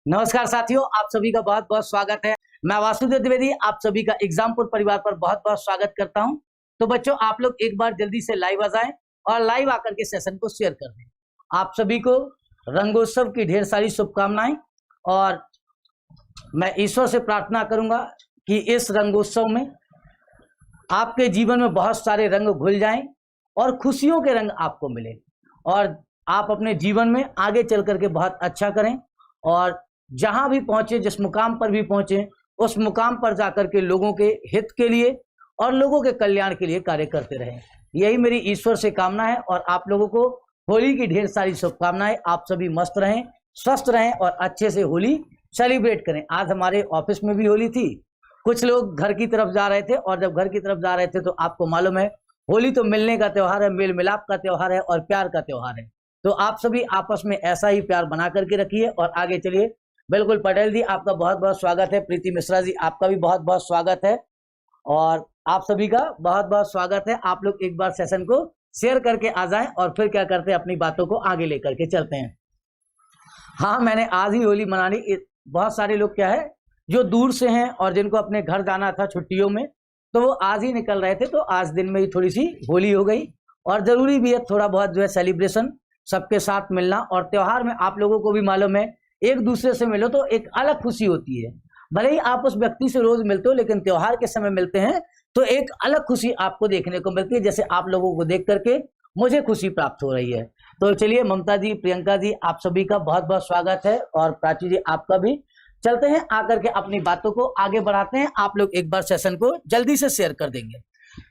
नमस्कार साथियों, आप सभी का बहुत बहुत स्वागत है। मैं वासुदेव द्विवेदी आप सभी का एग्जामपुर परिवार पर बहुत बहुत स्वागत करता हूं। तो बच्चों, आप लोग एक बार जल्दी से लाइव आ जाएं और लाइव आकर के सेशन को शेयर कर दें। आप सभी को रंगोत्सव की ढेर सारी शुभकामनाएं और मैं ईश्वर से प्रार्थना करूंगा कि इस रंगोत्सव में आपके जीवन में बहुत सारे रंग घुल जाएं और खुशियों के रंग आपको मिले और आप अपने जीवन में आगे चल करके बहुत अच्छा करें और जहां भी पहुंचे, जिस मुकाम पर भी पहुंचे, उस मुकाम पर जाकर के लोगों के हित के लिए और लोगों के कल्याण के लिए कार्य करते रहें। यही मेरी ईश्वर से कामना है और आप लोगों को होली की ढेर सारी शुभकामनाएं। आप सभी मस्त रहें, स्वस्थ रहें और अच्छे से होली सेलिब्रेट करें। आज हमारे ऑफिस में भी होली थी। कुछ लोग घर की तरफ जा रहे थे और जब घर की तरफ जा रहे थे तो आपको मालूम है होली तो मिलने का त्योहार है, मेल मिलाप का त्योहार है और प्यार का त्योहार है। तो आप सभी आपस में ऐसा ही प्यार बना करके रखिए और आगे चलिए। बिल्कुल पटेल जी, आपका बहुत बहुत स्वागत है। प्रीति मिश्रा जी, आपका भी बहुत बहुत स्वागत है और आप सभी का बहुत बहुत स्वागत है। आप लोग एक बार सेशन को शेयर करके आ जाएं और फिर क्या करते हैं, अपनी बातों को आगे लेकर के चलते हैं। हाँ, मैंने आज ही होली मनानी। बहुत सारे लोग क्या है जो दूर से हैं और जिनको अपने घर जाना था छुट्टियों में, तो वो आज ही निकल रहे थे। तो आज दिन में ही थोड़ी सी होली हो गई और जरूरी भी है थोड़ा बहुत जो है सेलिब्रेशन, सबके साथ मिलना। और त्योहार में आप लोगों को भी मालूम है, एक दूसरे से मिलो तो एक अलग खुशी होती है। भले ही आप उस व्यक्ति से रोज मिलते हो, लेकिन त्योहार के समय मिलते हैं तो एक अलग खुशी आपको देखने को मिलती है। जैसे आप लोगों को देख करके मुझे खुशी प्राप्त हो रही है। तो चलिए, ममता जी, प्रियंका जी, आप सभी का बहुत बहुत स्वागत है और प्राची जी, आपका भी। चलते हैं, आकर के अपनी बातों को आगे बढ़ाते हैं। आप लोग एक बार सेशन को जल्दी से शेयर कर देंगे।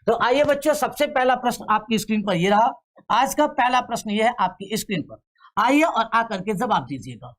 तो आइए बच्चों, सबसे पहला प्रश्न आपकी स्क्रीन पर ये रहा। आज का पहला प्रश्न ये है आपकी स्क्रीन पर। आइए और आकर के जवाब दीजिएगा।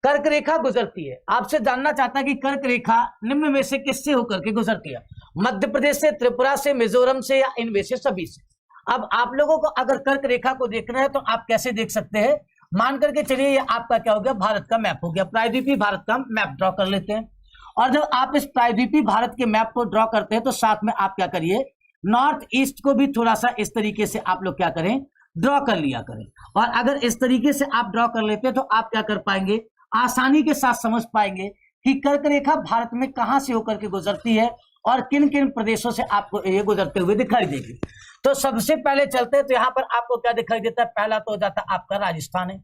कर्क रेखा गुजरती है। आपसे जानना चाहता है कि कर्क रेखा निम्न में से किससे होकर के गुजरती है? मध्य प्रदेश से, त्रिपुरा से, मिजोरम से या इनमें से सभी से? अब आप लोगों को अगर कर्क रेखा को देखना है तो आप कैसे देख सकते हैं? मान करके चलिए, ये आपका क्या हो गया, भारत का मैप हो गया। प्रायद्वीपीय भारत का मैप ड्रॉ कर लेते हैं और जब आप इस प्रायद्वीपीय भारत के मैप को ड्रॉ करते हैं तो साथ में आप क्या करिए, नॉर्थ ईस्ट को भी थोड़ा सा इस तरीके से आप लोग क्या करें, ड्रॉ कर लिया करें। और अगर इस तरीके से आप ड्रॉ कर लेते हैं तो आप क्या कर पाएंगे, आसानी के साथ समझ पाएंगे कि कर्क रेखा भारत में कहां से होकर के गुजरती है और किन किन प्रदेशों से आपको ये गुजरते हुए दिखाई देगी। तो सबसे पहले चलते हैं तो यहाँ पर आपको क्या दिखाई देता है? पहला तो हो जाता है आपका राजस्थान है।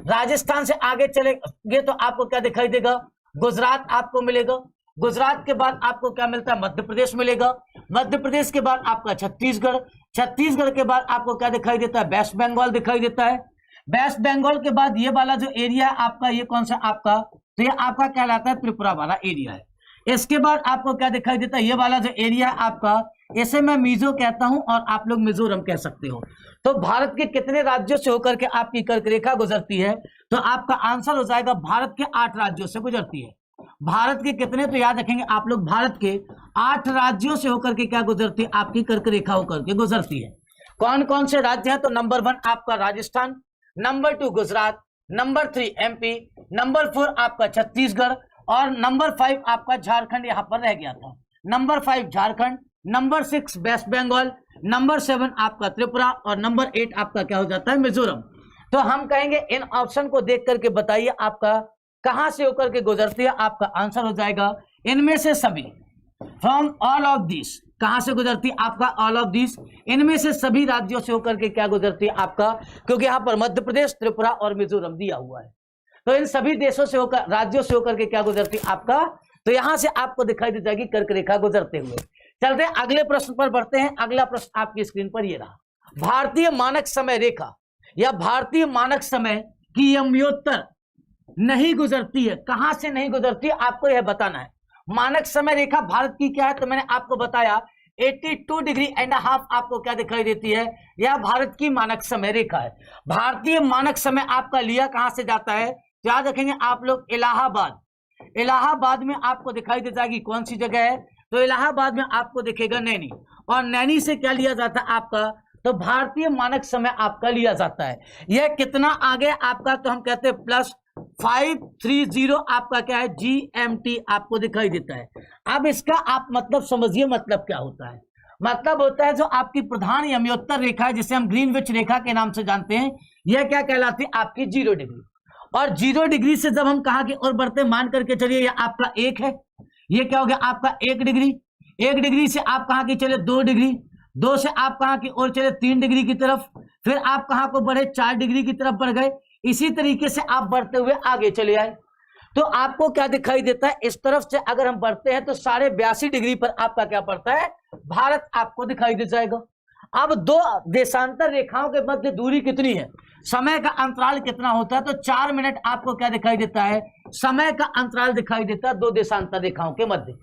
राजस्थान से आगे चलेंगे तो आपको क्या दिखाई देगा? गुजरात आपको मिलेगा। गुजरात के बाद आपको क्या मिलता है? मध्य प्रदेश मिलेगा। मध्य प्रदेश के बाद आपका छत्तीसगढ़। छत्तीसगढ़ के बाद आपको क्या दिखाई देता है? वेस्ट बंगाल दिखाई देता है। वेस्ट बंगाल के बाद ये वाला जो एरिया है आपका, ये कौन सा आपका, तो ये आपका कहलाता है त्रिपुरा वाला एरिया है। इसके बाद आपको क्या दिखाई देता है? ये वाला जो एरिया है आपका, इसे मैं मिजो कहता हूं और आप लोग मिजोरम कह सकते हो। तो भारत के कितने राज्यों से होकर के आपकी कर्क रेखा गुजरती है? तो आपका आंसर हो जाएगा भारत के 8 राज्यों से गुजरती है। भारत के कितने, तो याद रखेंगे आप लोग, भारत के 8 राज्यों से होकर के क्या गुजरती है? आपकी कर्क रेखा होकर के गुजरती है। कौन कौन से राज्य है? तो नंबर 1 आपका Rajasthan, number 2 Gujarat, number 3 MP, number 4 आपका छत्तीसगढ़ और नंबर 5 आपका झारखंड यहां पर रह गया था। Number 5 Jharkhand, number 6 West Bengal, number 7 आपका त्रिपुरा और नंबर 8 आपका क्या हो जाता है? मिजोरम। तो हम कहेंगे इन ऑप्शन को देख करके बताइए आपका कहां से होकर के गुजरती है। आपका आंसर हो जाएगा इनमें से सभी, फ्रॉम ऑल ऑफ दिस। कहां से गुजरती है? आपका ऑल ऑफ दिस, इनमें से सभी राज्यों से होकर के क्या गुजरती है आपका, क्योंकि यहां पर मध्य प्रदेश, त्रिपुरा और मिजोरम दिया हुआ है। तो इन सभी देशों से होकर, राज्यों से होकर के क्या गुजरती है आपका, तो यहां से आपको दिखाई दे जाएगी कर्क रेखा गुजरते हुए। चलते हैं अगले प्रश्न पर बढ़ते हैं। अगला प्रश्न आपकी स्क्रीन पर ये रहा। भारतीय मानक समय रेखा या भारतीय मानक समय की यमयोत्तर नहीं गुजरती है। कहां से नहीं गुजरती है आपको यह बताना है। मानक समय रेखा भारत की क्या है? तो मैंने आपको बताया 82 डिग्री एंड हाफ आपको क्या दिखाई देती है? यह भारत की मानक समय रेखा है। भारतीय मानक समय आपका लिया कहां से जाता है? याद रखेंगे आप लोग, इलाहाबाद। इलाहाबाद में आपको दिखाई दे जाएगी कौन सी जगह है? तो इलाहाबाद में आपको दिखेगा नैनी। और नैनी से क्या लिया जाता है आपका? तो भारतीय मानक समय आपका लिया जाता है। यह कितना आगे आपका, तो हम कहते हैं +530 आपका क्या है? GMT आपको दिखाई देता है। अब इसका आप मतलब समझिए, मतलब क्या होता है? मतलब होता है जो आपकी प्रधान यमयोत्तर रेखा है, जिसे हम ग्रीनविच रेखा के नाम से जानते हैं, यह क्या कहलाती है? आपकी 0 डिग्री। और 0 डिग्री से जब हम कहाँ की ओर बढ़ते हैं, मान करके चलिए ये आपका 1 है, ये क्या हो गया आपका 1 डिग्री, 1 डिग्री से आप कहाँ की चले 2 डिग्री, 2 से आप कहाँ की ओर चले 3 डिग्री की तरफ, फिर आप कहाँ को बढ़े 4 डिग्री की तरफ बढ़ गए। इसी तरीके से आप बढ़ते हुए आगे चले आए, तो आपको क्या दिखाई देता है, इस तरफ से अगर हम बढ़ते हैं तो 82.5 डिग्री पर आपका क्या पड़ता है, भारत आपको दिखाई दे जाएगा। अब दो देशांतर रेखाओं के मध्य दूरी कितनी है, समय का अंतराल कितना होता है, तो 4 मिनट आपको क्या दिखाई देता है, समय का अंतराल दिखाई देता है दो देशांतर रेखाओं के मध्य।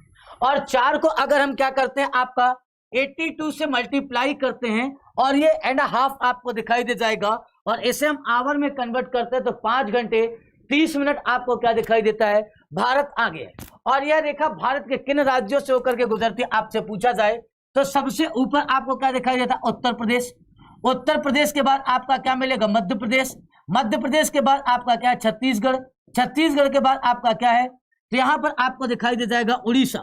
और 4 को अगर हम क्या करते हैं, आपका 82 से मल्टीप्लाई करते हैं और ये एंड हाफ आपको दिखाई दे जाएगा, और इसे हम आवर में कन्वर्ट करते हैं तो 5 घंटे 30 मिनट आपको क्या दिखाई देता है, भारत आगे है। और यह रेखा भारत के किन राज्यों से होकर के गुजरती है आपसे पूछा जाए तो सबसे ऊपर आपको क्या दिखाई देता है, उत्तर प्रदेश। उत्तर प्रदेश के बाद आपका क्या मिलेगा, मध्य प्रदेश। मध्य प्रदेश के बाद आपका क्या है, छत्तीसगढ़। छत्तीसगढ़ के बाद आपका क्या है, तो यहां पर आपको दिखाई दे जाएगा उड़ीसा।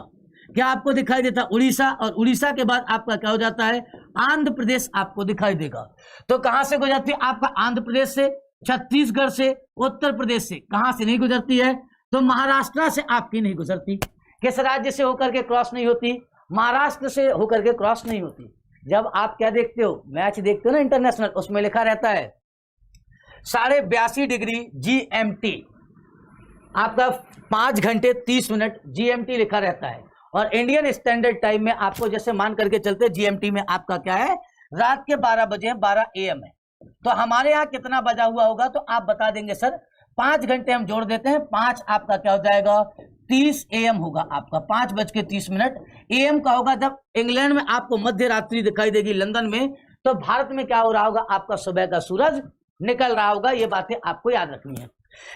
क्या आपको दिखाई देता है, उड़ीसा। और उड़ीसा के बाद आपका क्या हो जाता है, आंध्र प्रदेश आपको दिखाई देगा। तो कहां से गुजरती है, आपका आंध्र प्रदेश से, छत्तीसगढ़ से, उत्तर प्रदेश से। कहां से नहीं गुजरती है, तो महाराष्ट्र से आपकी नहीं गुजरती। किस राज्य से होकर के क्रॉस नहीं होती, महाराष्ट्र से होकर के क्रॉस नहीं होती। जब आप क्या देखते हो, मैच देखते हो ना इंटरनेशनल, उसमें लिखा रहता है 82.5 डिग्री GMT, आपका 5 घंटे 30 मिनट GMT लिखा रहता है। और इंडियन स्टैंडर्ड टाइम में आपको जैसे मान करके चलते GMT में आपका क्या है, रात के 12 बजे 12 AM है। तो हमारे यहाँ कितना बजा हुआ होगा, तो आप बता देंगे सर 5 घंटे हम जोड़ देते हैं, 5 आपका क्या हो जाएगा 30 AM होगा आपका, 5:30 AM का होगा। जब इंग्लैंड में आपको मध्य रात्रि दिखाई देगी लंदन में, तो भारत में क्या हो रहा होगा, आपका सुबह का सूरज निकल रहा होगा। ये बातें आपको याद रखनी है।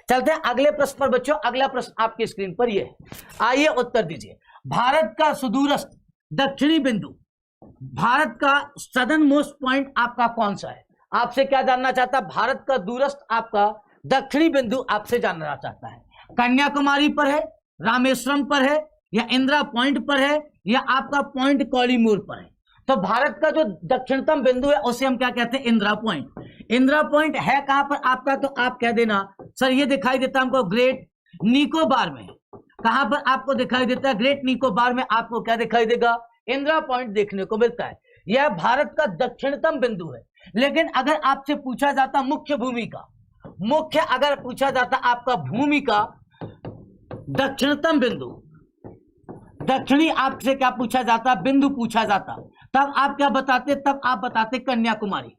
चलते हैं अगले प्रश्न पर बच्चों। अगला प्रश्न आपकी स्क्रीन पर ये है, आइए उत्तर दीजिए। भारत का सुदूरस्थ दक्षिणी बिंदु, भारत का सदर्न मोस्ट पॉइंट आपका कौन सा है। आपसे क्या जानना चाहता है, भारत का दूरस्थ आपका दक्षिणी बिंदु आपसे जानना चाहता है। कन्याकुमारी पर है, रामेश्वरम पर है, या इंदिरा पॉइंट पर है, या आपका पॉइंट कौलीमूर पर है। तो भारत का जो दक्षिणतम बिंदु है उसे हम क्या कहते हैं, इंदिरा पॉइंट। इंदिरा पॉइंट है कहां पर आपका, तो आप कह देना सर ये दिखाई देता हमको ग्रेट निकोबार में। कहां पर आपको दिखाई देता है, ग्रेट निकोबार में आपको क्या दिखाई देगा, इंदिरा पॉइंट देखने को मिलता है। यह भारत का दक्षिणतम बिंदु है। लेकिन अगर आपसे पूछा जाता मुख्य भूमि का, मुख्य अगर पूछा जाता आपका भूमि का दक्षिणतम बिंदु, दक्षिणी आपसे क्या पूछा जाता, बिंदु पूछा जाता, तब आप क्या बताते, तब आप बताते कन्याकुमारी।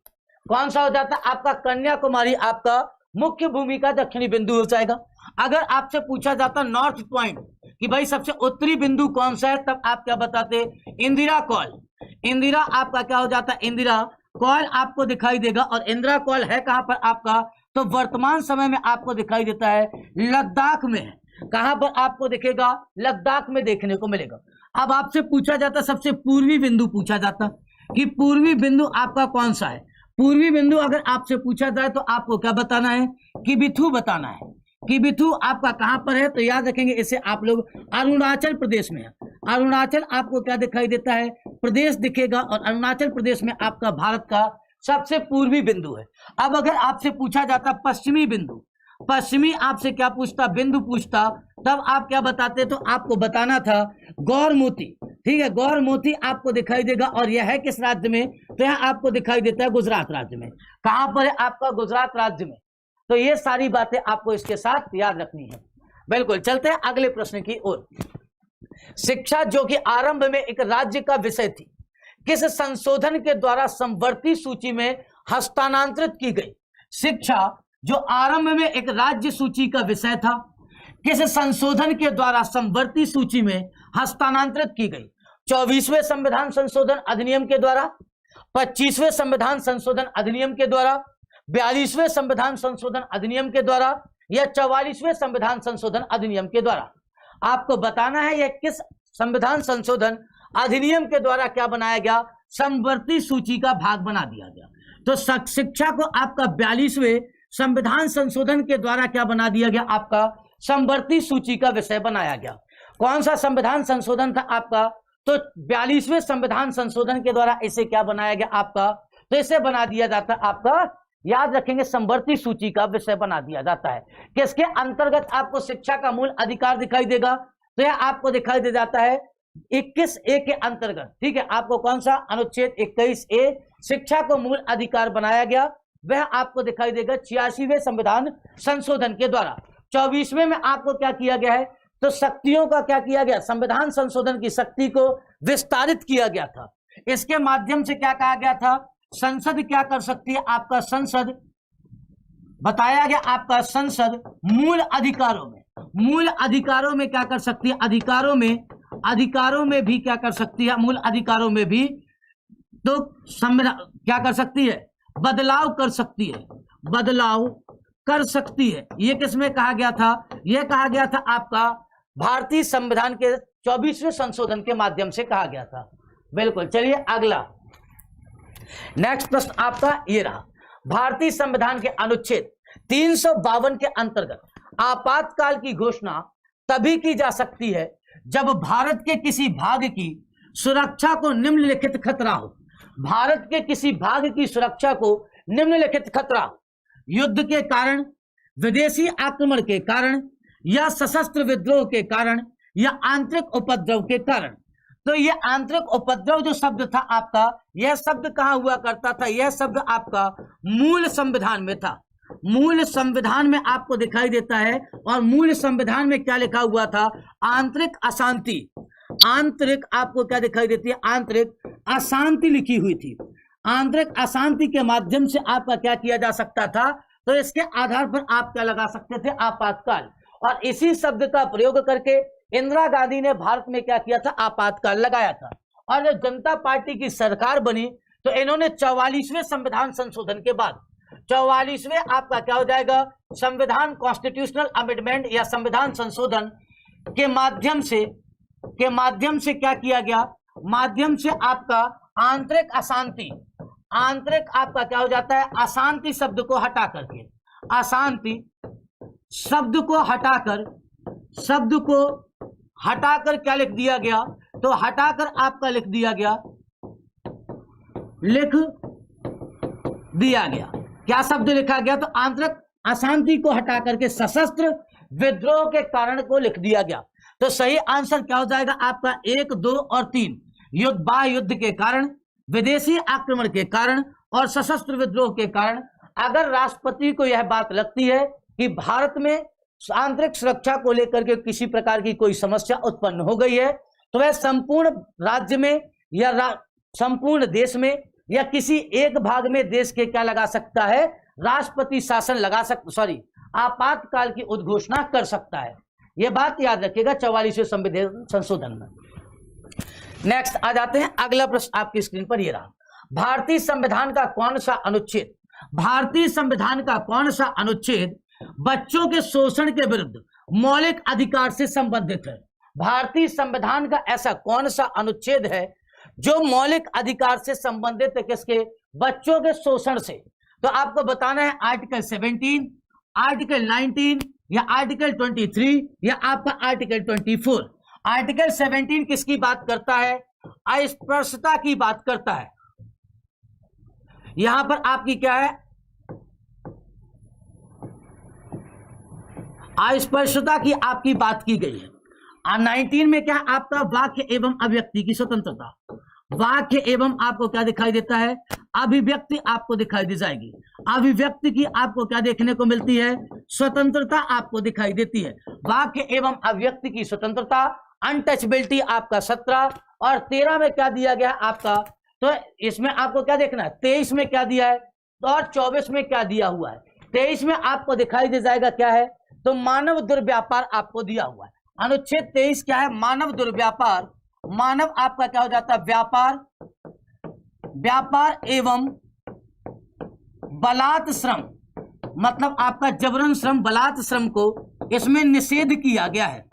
कौन सा हो जाता आपका, कन्याकुमारी आपका मुख्य भूमि का दक्षिणी बिंदु हो जाएगा। अगर आपसे पूछा जाता नॉर्थ पॉइंट कि भाई सबसे उत्तरी बिंदु कौन सा है, तब आप क्या बताते, इंदिरा कॉल। इंदिरा आपका क्या हो जाता है, इंदिरा कॉल आपको दिखाई देगा। और इंदिरा कॉल है कहां पर आपका, तो वर्तमान समय में आपको दिखाई देता है लद्दाख में है। कहां पर आपको दिखेगा, लद्दाख में देखने को मिलेगा। अब आपसे पूछा जाता सबसे पूर्वी बिंदु पूछा जाता कि पूर्वी बिंदु आपका कौन सा है। पूर्वी बिंदु अगर आपसे पूछा जाए तो आपको क्या बताना है, किबिथु बताना है। किबिथु आपका कहां पर है, तो याद रखेंगे इसे आप लोग अरुणाचल प्रदेश में है। अरुणाचल आपको क्या दिखाई देता है, प्रदेश दिखेगा। और अरुणाचल प्रदेश में आपका भारत का सबसे पूर्वी बिंदु है। अब अगर आपसे पूछा जाता पश्चिमी बिंदु, पश्चिमी आपसे क्या पूछता, बिंदु पूछता, तब आप क्या बताते, तो आपको बताना था गौर मोती। ठीक है, गौर मोती आपको दिखाई देगा। और यह है किस राज्य में, तो यह आपको दिखाई देता है गुजरात राज्य में। कहां पर है आपका, गुजरात राज्य में। तो ये सारी बातें आपको इसके साथ याद रखनी है। बिल्कुल, चलते हैं अगले प्रश्न की ओर। शिक्षा जो कि आरंभ में एक राज्य का विषय थी, किस संशोधन के द्वारा समवर्ती सूची में हस्तांतरित की गई। शिक्षा जो आरंभ में एक राज्य सूची का विषय था, किस संशोधन के द्वारा समवर्ती सूची में हस्तांतरित की गई। 24वें संविधान संशोधन अधिनियम के द्वारा, 25वें संविधान संशोधन अधिनियम के द्वारा, 42वें संविधान संशोधन अधिनियम के द्वारा, या 44वें संविधान संशोधन अधिनियम के द्वारा। आपको बताना है यह किस संविधान संशोधन अधिनियम के द्वारा क्या बनाया गया, समवर्ती सूची का भाग बना दिया गया। तो शिक्षा को आपका 42वें संविधान संशोधन के द्वारा क्या बना दिया गया, आपका समवर्ती सूची का विषय बनाया गया। कौन सा संविधान संशोधन था आपका, तो 42वें संविधान संशोधन के द्वारा इसे क्या बनाया गया आपका, तो इसे बना दिया जाता आपका याद रखेंगे समवर्ती सूची का विषय बना दिया जाता है। किसके अंतर्गत आपको शिक्षा का मूल अधिकार दिखाई देगा, तो यह आपको दिखाई दे जाता है 21A के अंतर्गत। ठीक है, आपको कौन सा अनुच्छेद 21A शिक्षा को मूल अधिकार बनाया गया, वह आपको दिखाई देगा 86वें संविधान संशोधन के द्वारा। 24वें में आपको क्या किया गया है, तो शक्तियों का क्या किया गया, संविधान संशोधन की शक्ति को विस्तारित किया गया था। इसके माध्यम से क्या कहा गया था, संसद क्या कर सकती है, आपका संसद बताया गया, आपका संसद मूल अधिकारों में क्या कर सकती है, अधिकारों में भी क्या कर सकती है, मूल अधिकारों में भी तो संविधान क्या कर सकती है, बदलाव कर सकती है। ये किसमें कहा गया था, यह कहा गया था आपका भारतीय संविधान के 24वें संशोधन के माध्यम से कहा गया था। बिल्कुल, चलिए अगला नेक्स्ट प्रश्न आपका ये रहा। भारतीय संविधान के अनुच्छेद 352 के अंतर्गत आपातकाल की घोषणा तभी की जा सकती है जब भारत के किसी भाग की सुरक्षा को निम्नलिखित खतरा हो। भारत के किसी भाग की सुरक्षा को निम्नलिखित खतरा हो, युद्ध के कारण, विदेशी आक्रमण के कारण, या सशस्त्र विद्रोह के कारण, या आंतरिक उपद्रव के कारण। तो ये आंतरिक उपद्रव जो शब्द था आपका, यह शब्द कहां हुआ करता था, यह शब्द आपका मूल संविधान में था। मूल संविधान में आपको दिखाई देता है, और मूल संविधान में क्या लिखा हुआ था, आंतरिक अशांति। आंतरिक आपको क्या दिखाई देती है, आंतरिक अशांति लिखी हुई थी। आंतरिक अशांति के माध्यम से आपका क्या किया जा सकता था, तो इसके आधार पर आप क्या लगा सकते थे, आपातकाल। और इसी शब्द का प्रयोग करके इंदिरा गांधी ने भारत में क्या किया था, आपातकाल लगाया था। और जब जनता पार्टी की सरकार बनी तो इन्होंने 44वें संविधान संशोधन के बाद 44वें आपका क्या हो जाएगा, संविधान कॉन्स्टिट्यूशनल अमेंडमेंट या संविधान संशोधन के माध्यम से क्या किया गया, माध्यम से आपका आंतरिक अशांति, आंतरिक आपका क्या हो जाता है, अशांति शब्द को हटा करके, अशांति शब्द को हटाकर क्या लिख दिया गया, तो हटाकर आपका लिख दिया गया क्या शब्द लिखा गया, तो आंतरिक अशांति को हटा करके सशस्त्र विद्रोह के कारण को लिख दिया गया। तो सही आंसर क्या हो जाएगा आपका 1, 2 और 3, युद्ध, बाह्य युद्ध के कारण, विदेशी आक्रमण के कारण और सशस्त्र विद्रोह के कारण। अगर राष्ट्रपति को यह बात लगती है कि भारत में आंतरिक सुरक्षा को लेकर के किसी प्रकार की कोई समस्या उत्पन्न हो गई है, तो वह संपूर्ण राज्य में या संपूर्ण देश में या किसी एक भाग में देश के क्या लगा सकता है, राष्ट्रपति शासन लगा सकता, आपातकाल की उद्घोषणा कर सकता है। यह बात याद रखिएगा 44वें संविधान संशोधन में। नेक्स्ट आ जाते हैं, अगला प्रश्न आपकी स्क्रीन पर ये रहा। भारतीय संविधान का कौन सा अनुच्छेद बच्चों के शोषण के विरुद्ध मौलिक अधिकार से संबंधित है। भारतीय संविधान का ऐसा कौन सा अनुच्छेद है जो मौलिक अधिकार से संबंधित है, किसके, बच्चों के शोषण से। तो आपको बताना है आर्टिकल 17, आर्टिकल 19 या आर्टिकल 23 या आपका आर्टिकल 24। आर्टिकल 17 किसकी बात करता है, अस्पृश्यता की बात करता है। यहां पर आपकी क्या है, अस्पृश्यता की आपकी बात की गई है। 19 में क्या आपका वाक्य एवं अभिव्यक्ति की स्वतंत्रता, वाक्य एवं आपको क्या दिखाई देता है, अभिव्यक्ति आपको दिखाई दी जाएगी। अभिव्यक्ति की आपको क्या देखने को मिलती है, स्वतंत्रता आपको दिखाई देती है। वाक्य एवं अभिव्यक्ति की स्वतंत्रता, अनटचबिलिटी आपका 17 और 13 में क्या दिया गया आपका, तो इसमें आपको क्या देखना है, 23 में क्या दिया है और 24 में क्या दिया हुआ है। 23 में आपको दिखाई दे जाएगा क्या है, तो मानव दुर्व्यापार आपको दिया हुआ है। अनुच्छेद 23 क्या है, मानव दुर्व्यापार। मानव आपका क्या हो जाता है, व्यापार एवं बलात् श्रम, मतलब आपका जबरन श्रम, बलात् श्रम को इसमें निषेध किया गया है।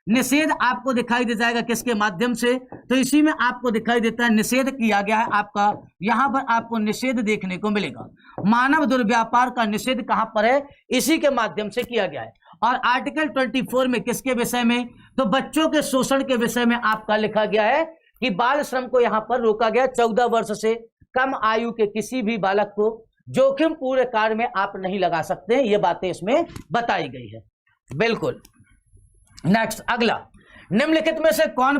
निषेध आपको दिखाई दे जाएगा किसके माध्यम से, तो इसी में आपको दिखाई देता है निषेध किया गया है आपका, यहां पर आपको निषेध देखने को मिलेगा। मानव दुर्व्यापार का निषेध कहां पर है, इसी के माध्यम से किया गया है। और आर्टिकल 24 में किसके विषय में, तो बच्चों के शोषण के विषय में आपका लिखा गया है कि बाल श्रम को यहां पर रोका गया। 14 वर्ष से कम आयु के किसी भी बालक को जोखिम पूर्ण कार्य में आप नहीं लगा सकते हैं, ये बातें इसमें बताई गई है। बिल्कुल। नेक्स्ट अगला, निम्नलिखित में से कौन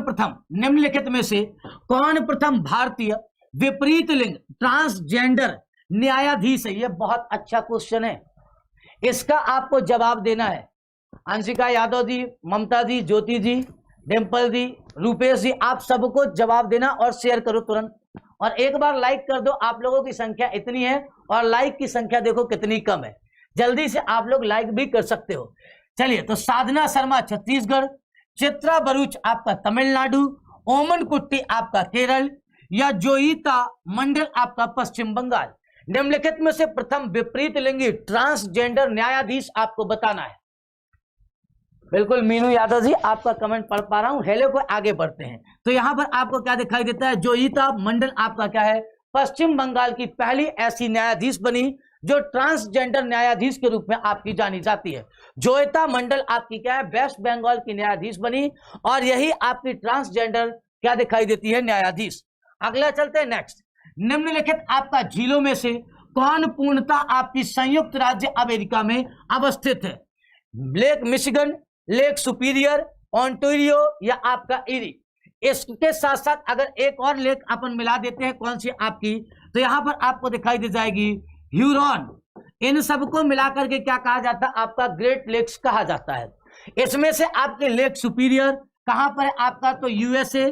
प्रथम भारतीय विपरीत लिंग ट्रांसजेंडर न्यायाधीश है? ये बहुत अच्छा क्वेश्चन है, इसका आपको जवाब देना है। अंशिका यादव जी, ममता जी, ज्योति जी, डिम्पल जी, रूपेश जी, आप सबको जवाब देना और शेयर करो तुरंत, और एक बार लाइक कर दो। आप लोगों की संख्या इतनी है और लाइक की संख्या देखो कितनी कम है, जल्दी से आप लोग लाइक भी कर सकते हो। चलिए, तो साधना शर्मा छत्तीसगढ़, चित्रा बरूच आपका तमिलनाडु, ओमन कुट्टी आपका केरल, या जोईता मंडल आपका पश्चिम बंगाल। निम्नलिखित में से प्रथम विपरीत लिंगी ट्रांसजेंडर न्यायाधीश आपको बताना है। बिल्कुल मीनू यादव जी, आपका कमेंट पढ़ पा रहा हूं। हेलो को आगे बढ़ते हैं। तो यहां पर आपको क्या दिखाई देता है? जोईता मंडल आपका क्या है? पश्चिम बंगाल की पहली ऐसी न्यायाधीश बनी जो ट्रांसजेंडर न्यायाधीश के रूप में आपकी जानी जाती है। जोईता मंडल आपकी क्या है? वेस्ट बंगाल की न्यायाधीश बनी, और यही आपकी ट्रांसजेंडर क्या दिखाई देती है? न्यायाधीश। अगला चलते हैं नेक्स्ट। निम्नलिखित आपका झीलों में से कौन पूर्णता आपकी संयुक्त राज्य अमेरिका में अवस्थित है? Lake Michigan, lake superior, Ontario, या आपका इरी। इसके साथ साथ अगर एक और लेक अपन मिला देते हैं, कौन सी आपकी, तो यहां पर आपको दिखाई दे जाएगी ह्यूरॉन। इन सबको मिलाकर के क्या कहा जाता है? आपका ग्रेट लेक्स कहा जाता है। इसमें से आपके लेक सुपीरियर कहां पर है आपका? तो यूएसए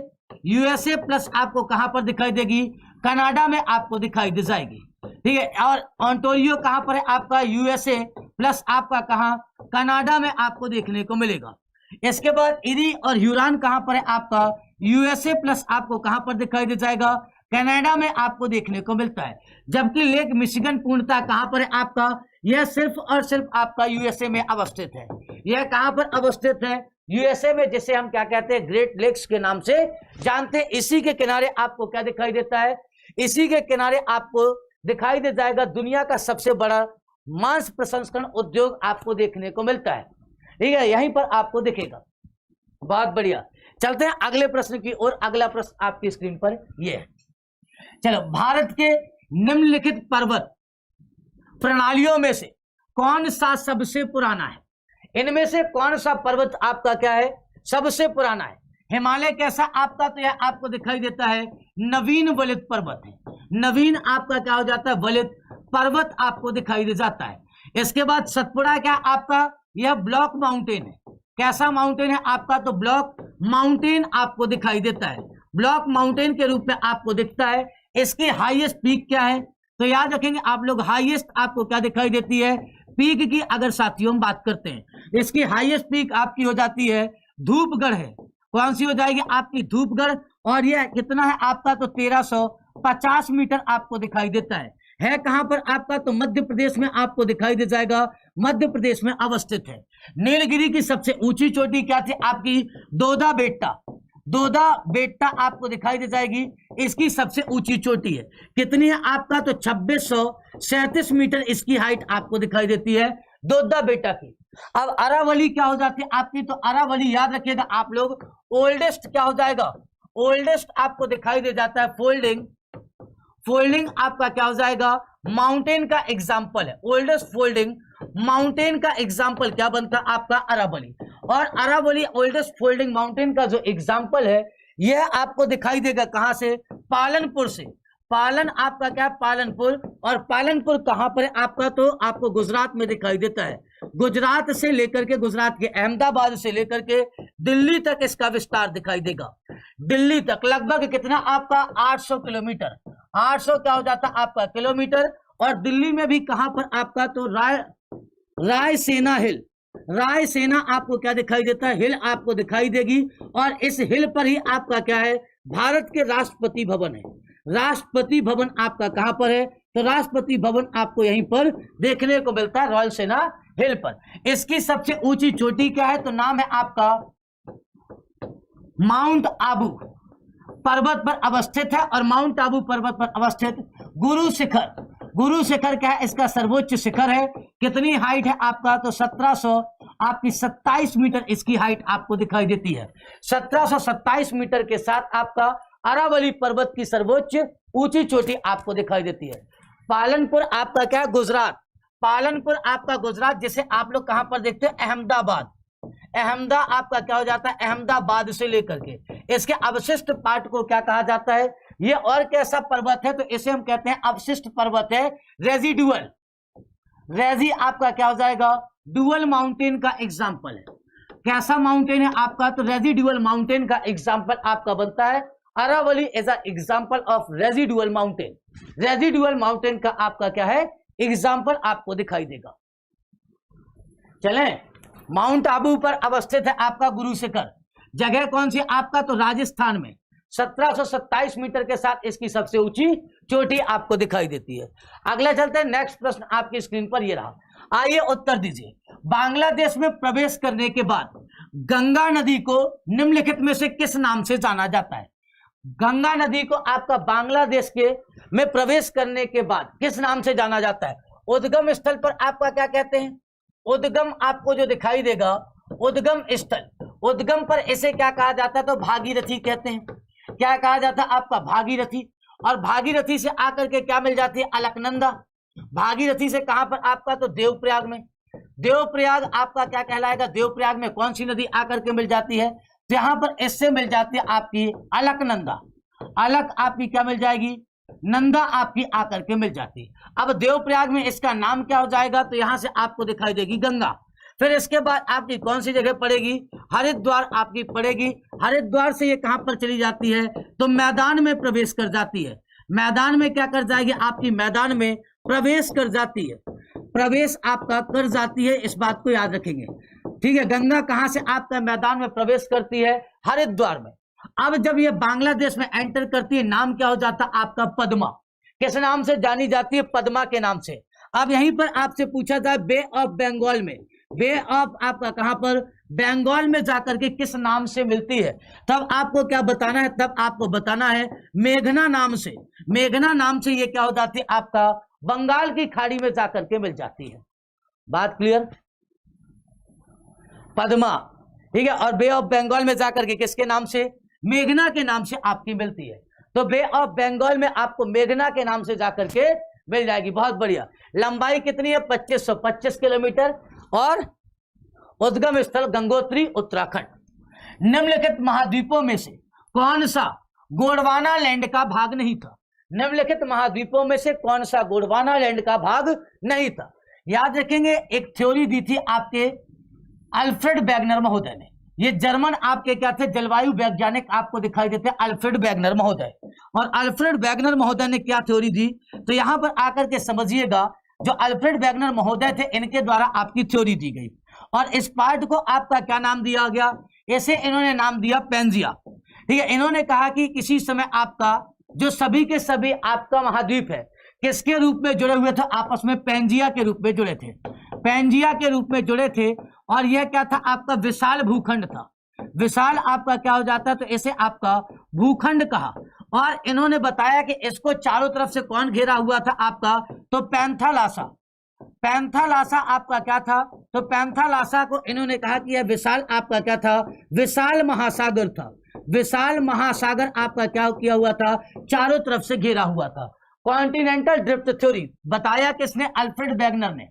प्लस आपको कहां पर दिखाई देगी? कनाडा में आपको दिखाई दे जाएगी, ठीक है। और ओंटारियो कहां पर है आपका? यूएसए प्लस आपका कहां? कनाडा में आपको देखने को मिलेगा। इसके बाद इरी और ह्यूरॉन कहां पर है आपका? यूएसए प्लस आपको कहां पर दिखाई दे जाएगा? कनाडा में आपको देखने को मिलता है। जबकि लेक मिशिगन पूर्णता कहां पर है आपका? यह सिर्फ और सिर्फ आपका यूएसए में अवस्थित है। यह कहां पर अवस्थित है? यूएसए में, जिसे हम क्या कहते हैं? ग्रेट लेक्स के नाम से जानते हैं। इसी के किनारे आपको क्या दिखाई देता है? इसी के किनारे आपको दिखाई दे जाएगा दुनिया का सबसे बड़ा मांस प्रसंस्करण उद्योग आपको देखने को मिलता है, ठीक है। यहीं पर आपको दिखेगा। बहुत बढ़िया, चलते हैं अगले प्रश्न की ओर। अगला प्रश्न आपकी स्क्रीन पर ये है। चलो, भारत के निम्नलिखित पर्वत प्रणालियों में से कौन सा सबसे पुराना है? इनमें से कौन सा पर्वत आपका क्या है? सबसे पुराना है। हिमालय कैसा आपका? तो यह आपको दिखाई देता है नवीन वलित पर्वत है। नवीन आपका क्या हो जाता है? वलित पर्वत आपको दिखाई दे जाता है। इसके बाद सतपुड़ा क्या आपका? यह ब्लॉक माउंटेन है। कैसा माउंटेन है आपका? तो ब्लॉक माउंटेन आपको दिखाई देता है, ब्लॉक माउंटेन के रूप में आपको दिखता है। इसकी हाईएस्ट पीक क्या है? तो याद रखेंगे आप लोग, हाईएस्ट आपको क्या दिखाई देती है? पीक की अगर साथियों हम बात करते हैं, इसकी हाईएस्ट पीक आपकी हो जाती है धूपगढ़ है। कौन सी हो जाएगी? आपकी धूपगढ़। और यह कितना है आपका? तो 1350 मीटर आपको दिखाई देता है कहां पर आपका? तो मध्य प्रदेश में आपको दिखाई दे जाएगा, मध्य प्रदेश में अवस्थित है। नीलगिरी की सबसे ऊंची चोटी क्या थी आपकी? दोदा बेट्टा आपको दिखाई दे जाएगी, इसकी सबसे ऊंची चोटी है। कितनी है आपका? तो 2637 मीटर इसकी हाइट आपको दिखाई देती है दोदा बेट्टा की। अब अरावली क्या हो जाती है आपकी? तो अरावली याद रखिएगा आप लोग, ओल्डेस्ट क्या हो जाएगा? ओल्डेस्ट आपको दिखाई दे जाता है फोल्डिंग आपका क्या हो जाएगा? माउंटेन का एग्जाम्पल है। ओल्डेस्ट फोल्डिंग माउंटेन का एग्जाम्पल क्या बनता है आपका? अरावली। और अरावली ओल्डेस्ट फोल्डिंग माउंटेन का जो एग्जाम्पल है, यह आपको दिखाई देगा कहां से? पालनपुर से। पालन आपका क्या? पालनपुर। और पालनपुर कहां पर है आपका? तो आपको गुजरात में दिखाई देता है। गुजरात से लेकर के, गुजरात के अहमदाबाद से लेकर के दिल्ली तक इसका विस्तार दिखाई देगा। दिल्ली तक लगभग कितना आपका? 800 किलोमीटर। 800 क्या हो जाता है आपका? किलोमीटर। और दिल्ली में भी कहां पर आपका? तो रायसेना हिल। रायसेना आपको क्या दिखाई देता है? हिल आपको दिखाई देगी। और इस हिल पर ही आपका क्या है? भारत के राष्ट्रपति भवन है। राष्ट्रपति भवन आपका कहां पर है? तो राष्ट्रपति भवन आपको यहीं पर देखने को मिलता है, रॉयल सेना हिल पर। इसकी सबसे ऊंची चोटी क्या है? तो नाम है आपका माउंट आबू पर्वत पर अवस्थित है। और माउंट आबू पर्वत पर अवस्थित गुरु शिखर क्या है? इसका सर्वोच्च शिखर है। कितनी हाइट है आपका? तो 1727 मीटर इसकी हाइट आपको दिखाई देती है। 1727 मीटर के साथ आपका अरावली पर्वत की सर्वोच्च ऊंची चोटी आपको दिखाई देती है। पालनपुर आपका क्या है? गुजरात। पालनपुर आपका गुजरात, जिसे आप लोग कहां पर देखते हो? अहमदाबाद। अहमदा आपका क्या हो जाता है? अहमदाबाद से लेकर के इसके अवशिष्ट पार्ट को क्या कहा जाता है? ये और कैसा पर्वत है? तो इसे हम कहते हैं अवशिष्ट पर्वत है, रेजिडुअल। रेजी आपका क्या हो जाएगा? डुअल माउंटेन का एग्जाम्पल है। कैसा माउंटेन है आपका? तो रेजिडुअल माउंटेन का एग्जाम्पल आपका बनता है Aravalli as a example of residual mountain. Residual mountain का आपका क्या है? एग्जाम्पल आपको दिखाई देगा। चलें, माउंट आबू पर अवस्थित है आपका गुरु शिखर। जगह कौन सी आपका? तो राजस्थान में 1727 मीटर के साथ इसकी सबसे ऊंची चोटी आपको दिखाई देती है। अगला चलते हैं, नेक्स्ट प्रश्न आपकी स्क्रीन पर ये रहा। आइए उत्तर दीजिए। बांग्लादेश में प्रवेश करने के बाद गंगा नदी को निम्नलिखित में से किस नाम से जाना जाता है? गंगा नदी को आपका बांग्लादेश के में प्रवेश करने के बाद किस नाम से जाना जाता है? उद्गम स्थल पर आपका क्या कहते हैं? उद्गम आपको जो दिखाई देगा, उद्गम स्थल, उद्गम पर इसे क्या कहा जाता है? तो भागीरथी कहते हैं। क्या कहा जाता है आपका? भागीरथी। और भागीरथी से आकर के क्या मिल जाती है? अलकनंदा। भागीरथी से कहां पर आपका? तो देवप्रयाग में। देवप्रयाग आपका क्या कहलाएगा? देवप्रयाग में कौन सी नदी आकर के मिल जाती है? जहां पर इससे मिल जाती है आपकी अलकनंदा। अलक आपकी क्या मिल जाएगी? नंदा आपकी आकर के मिल जाती है। अब देवप्रयाग में इसका नाम क्या हो जाएगा? तो यहां से आपको दिखाई देगी गंगा। फिर इसके बाद आपकी कौन सी जगह पड़ेगी? हरिद्वार आपकी पड़ेगी। हरिद्वार से ये कहां पर चली जाती है? तो मैदान में प्रवेश कर जाती है। मैदान में क्या कर जाएगी? आपकी मैदान में प्रवेश कर जाती है। प्रवेश आपका कर जाती है, इस बात को याद रखेंगे। ठीक है, गंगा कहां से आपका मैदान में प्रवेश करती है? हरिद्वार में। अब जब ये बांग्लादेश में एंटर करती है, नाम क्या हो जाता है आपका? पद्मा। किस नाम से जानी जाती है? पद्मा के नाम से। अब यहीं पर आपसे पूछा जाए बे ऑफ बंगाल में, बे ऑफ आपका कहां पर? बंगाल में जाकर के किस नाम से मिलती है? तब आपको क्या बताना है? तब आपको बताना है मेघना नाम से। मेघना नाम से ये क्या हो जाती है आपका? बंगाल की खाड़ी में जाकर के मिल जाती है। बात क्लियर? पद्मा, ठीक है। और बे ऑफ बंगाल में जाकर के किसके नाम से? मेघना के नाम से आपकी मिलती है। तो बे ऑफ बंगाल में आपको मेघना के नाम से जाकर के मिल जाएगी। बहुत बढ़िया। लंबाई कितनी है? 2525 किलोमीटर। और उद्गम स्थल गंगोत्री, उत्तराखंड। निम्नलिखित महाद्वीपों में से कौन सा गोंडवाना लैंड का भाग नहीं था? निम्नलिखित महाद्वीपों में से कौन सा गोंडवाना लैंड का भाग नहीं था? याद रखेंगे, एक थ्योरी दी थी आपके अल्फ्रेड वेगनर महोदय ने। ये जर्मन आपके क्या थे? जलवायु वैज्ञानिक आपको दिखाई देते हैं, अल्फ्रेड वेगनर महोदय। और अल्फ्रेड वेगनर महोदय ने क्या थ्योरी दी? तो यहां पर आकर के समझिएगा, जो अल्फ्रेड वेगनर महोदय थे, इनके द्वारा आपकी थ्योरी दी गई। और इस पार्ट को आपका क्या नाम दिया गया? इसे इन्होंने नाम दिया पेंजिया। ठीक है, इन्होंने कहा कि किसी समय आपका जो सभी के सभी आपका महाद्वीप है, किसके रूप में जुड़े हुए थे? आपस में पेंजिया के रूप में जुड़े थे। पेंजिया के रूप में जुड़े थे। और यह क्या था? आपका विशाल भूखंड था। विशाल आपका क्या हो जाता है? तो इसे आपका भूखंड कहा। और इन्होंने बताया कि इसको चारों तरफ से कौन घेरा हुआ था आपका? तो पैंथालासा। पैंथालासा आपका क्या था? तो पैंथालासा को इन्होंने कहा कि यह विशाल आपका क्या था? विशाल महासागर था। विशाल महासागर आपका क्या किया हुआ था? चारों तरफ से घेरा हुआ था। कॉन्टिनेंटल ड्रिफ्ट थ्योरी बताया किसने? अल्फ्रेड वेगनर ने।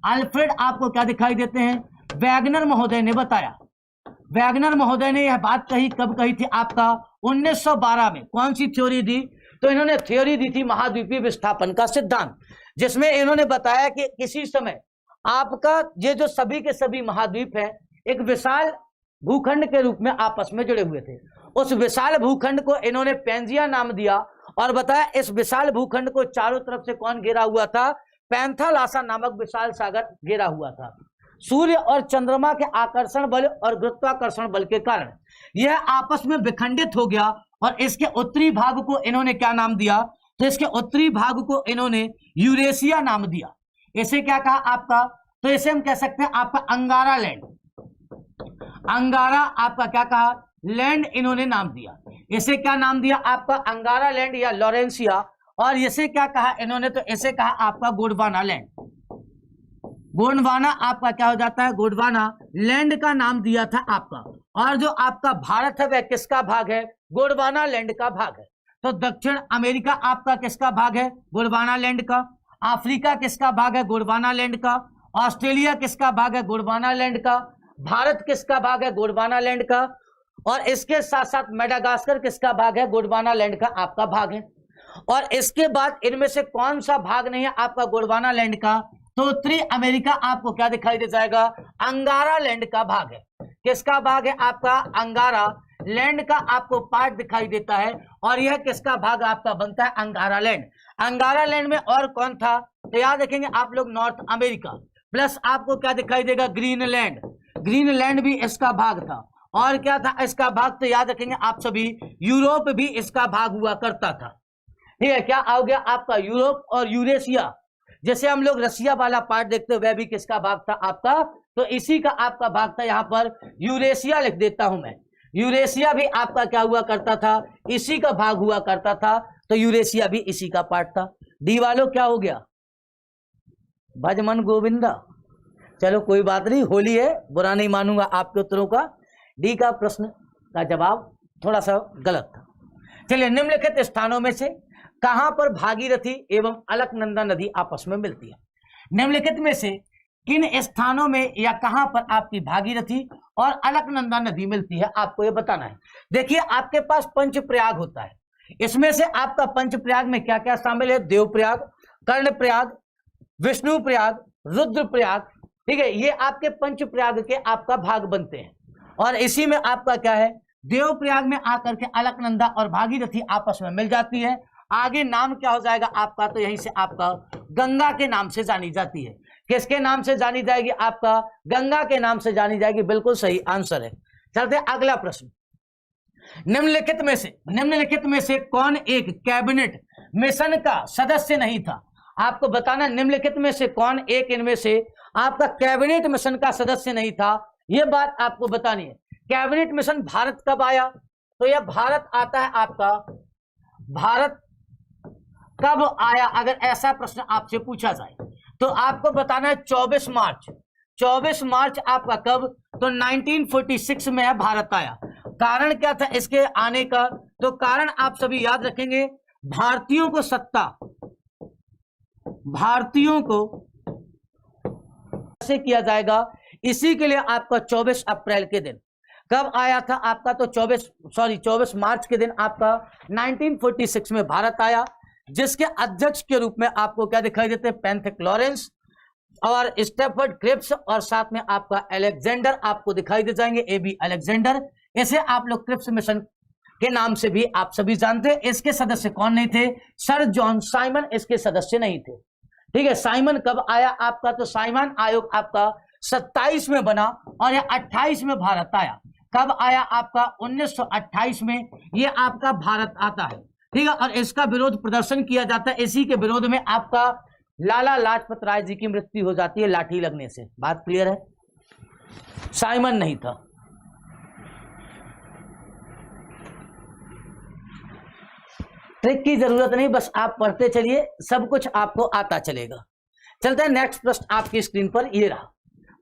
अल्फ्रेड आपको क्या दिखाई देते हैं? वेगनर महोदय ने बताया। वेगनर महोदय ने यह बात कही, कब कही थी आपका? 1912 में। कौन सी थ्योरी दी? तो इन्होंने थ्योरी दी थी महाद्वीपीय विस्थापन का सिद्धांत, जिसमें इन्होंने बताया कि किसी समय आपका ये जो सभी के सभी महाद्वीप हैं, एक विशाल भूखंड के रूप में आपस में जुड़े हुए थे। उस विशाल भूखंड को इन्होंने पेंजिया नाम दिया और बताया इस विशाल भूखंड को चारों तरफ से कौन घेरा हुआ था? पैंथालासा नामक विशाल सागर घेरा हुआ था। सूर्य और चंद्रमा के आकर्षण बल और गुरुत्वाकर्षण बल के कारण यह आपस में विखंडित हो गया और इसके उत्तरी भाग को इन्होंने क्या नाम दिया? तो इसके उत्तरी भाग को इन्होंने यूरेशिया नाम दिया। इसे क्या कहा आपका? तो इसे हम कह सकते हैं आपका अंगारा लैंड। अंगारा आपका क्या कहा? लैंड इन्होंने नाम दिया। इसे क्या नाम दिया आपका? अंगारा लैंड या लॉरेंसिया। और इसे क्या कहा इन्होंने? तो इसे कहा आपका गोंडवाना लैंड। गोंडवाना आपका क्या हो जाता है? गोंडवाना लैंड का नाम दिया था आपका। और जो आपका भारत है वह किसका भाग है? गोंडवाना लैंड का भाग है। तो दक्षिण अमेरिका आपका किसका भाग है? गोंडवानालैंड का। अफ्रीका किसका भाग है? गोंडवानालैंड का। ऑस्ट्रेलिया किसका भाग है? गोंडवानालैंड का। भारत किसका भाग है? गोंडवानालैंड का। और इसके साथ साथ मेडागास्कर किसका भाग है? गोंडवानालैंड का आपका भाग है। और इसके बाद इनमें से कौन सा भाग नहीं है आपका गोंडवानालैंड का? तो उत्तरी अमेरिका आपको क्या दिखाई दे जाएगा? अंगारा लैंड का भाग है। किसका भाग है आपका? अंगारा लैंड का आपको पार्ट दिखाई देता है। और यह किसका भाग आपका बनता है? अंगारा लैंड। अंगारा लैंड में और कौन था? तो याद रखेंगे आप लोग नॉर्थ अमेरिका, प्लस आपको क्या दिखाई देगा? ग्रीनलैंड। ग्रीनलैंड भी इसका भाग था। और क्या था इसका भाग? तो याद रखेंगे आप सभी, यूरोप भी इसका भाग हुआ करता था। ठीक है, क्या आ गया आपका? यूरोप और यूरेशिया। जैसे हम लोग रसिया वाला पार्ट देखते हैं, वह भी किसका भाग था आपका? तो इसी का आपका भाग था। यहां पर यूरेशिया लिख देता हूं मैं। यूरेशिया भी आपका क्या हुआ करता था? इसी का भाग हुआ करता था। तो यूरेशिया भी इसी का पार्ट था। डी वालों क्या हो गया? भजमन गोविंदा। चलो कोई बात नहीं, होली है, बुरा नहीं मानूंगा आपके उत्तरों का। डी का प्रश्न का जवाब थोड़ा सा गलत था। चलिए, निम्नलिखित स्थानों में से कहां पर भागीरथी एवं अलकनंदा नदी आपस में मिलती है? निम्नलिखित में से किन स्थानों में या कहां पर आपकी भागीरथी और अलकनंदा नदी मिलती है, आपको यह बताना है। देखिए, आपके पास पंचप्रयाग होता है। इसमें से आपका पंचप्रयाग में क्या क्या शामिल है? देवप्रयाग, कर्णप्रयाग, विष्णुप्रयाग, रुद्रप्रयाग। ठीक है, ये आपके पंचप्रयाग के आपका भाग बनते हैं। और इसी में आपका क्या है? देवप्रयाग में आकर के अलकनंदा और भागीरथी आपस में मिल जाती है। आगे नाम क्या हो जाएगा आपका? तो यहीं से आपका गंगा के नाम से जानी जाती है। किसके नाम से जानी जाएगी? आपका गंगा के नाम से जानी जाएगी। बिल्कुल सही आंसर है। चलते अगला प्रश्न। निम्नलिखित में से कौन एक कैबिनेट मिशन का सदस्य नहीं था? आपको बताना, निम्नलिखित में से कौन एक इनमें से आपका कैबिनेट मिशन का सदस्य नहीं था, यह बात आपको बतानी है। कैबिनेट मिशन भारत कब आया? तो यह भारत आता है आपका, भारत कब आया? अगर ऐसा प्रश्न आपसे पूछा जाए तो आपको बताना है 24 मार्च। 24 मार्च आपका कब? तो 1946 में है भारत आया। कारण क्या था इसके आने का? तो कारण आप सभी याद रखेंगे, भारतीयों को कैसे किया जाएगा, इसी के लिए आपका 24 अप्रैल के दिन कब आया था आपका? तो 24 मार्च के दिन आपका 1946 में भारत आया, जिसके अध्यक्ष के रूप में आपको क्या दिखाई देते हैं? पेंथिक लॉरेंस और स्टेफर्ड क्रिप्स, और साथ में आपका अलेक्जेंडर आपको दिखाई दे जाएंगे, एबी अलेक्जेंडर। इसे आप लोग क्रिप्स मिशन के नाम से भी आप सभी जानते हैं। इसके सदस्य कौन नहीं थे? सर जॉन साइमन इसके सदस्य नहीं थे। ठीक है, साइमन कब आया आपका? तो साइमन आयोग आपका 27 में बना और यह 28 में भारत आया। कब आया आपका? 1928 में ये आपका भारत आता है। ठीक है, और इसका विरोध प्रदर्शन किया जाता है। इसी के विरोध में आपका लाला लाजपत राय जी की मृत्यु हो जाती है लाठी लगने से। बात क्लियर है? साइमन नहीं था। ट्रिक की जरूरत नहीं, बस आप पढ़ते चलिए, सब कुछ आपको आता चलेगा। चलते हैं नेक्स्ट प्रश्न आपकी स्क्रीन पर, ये रहा।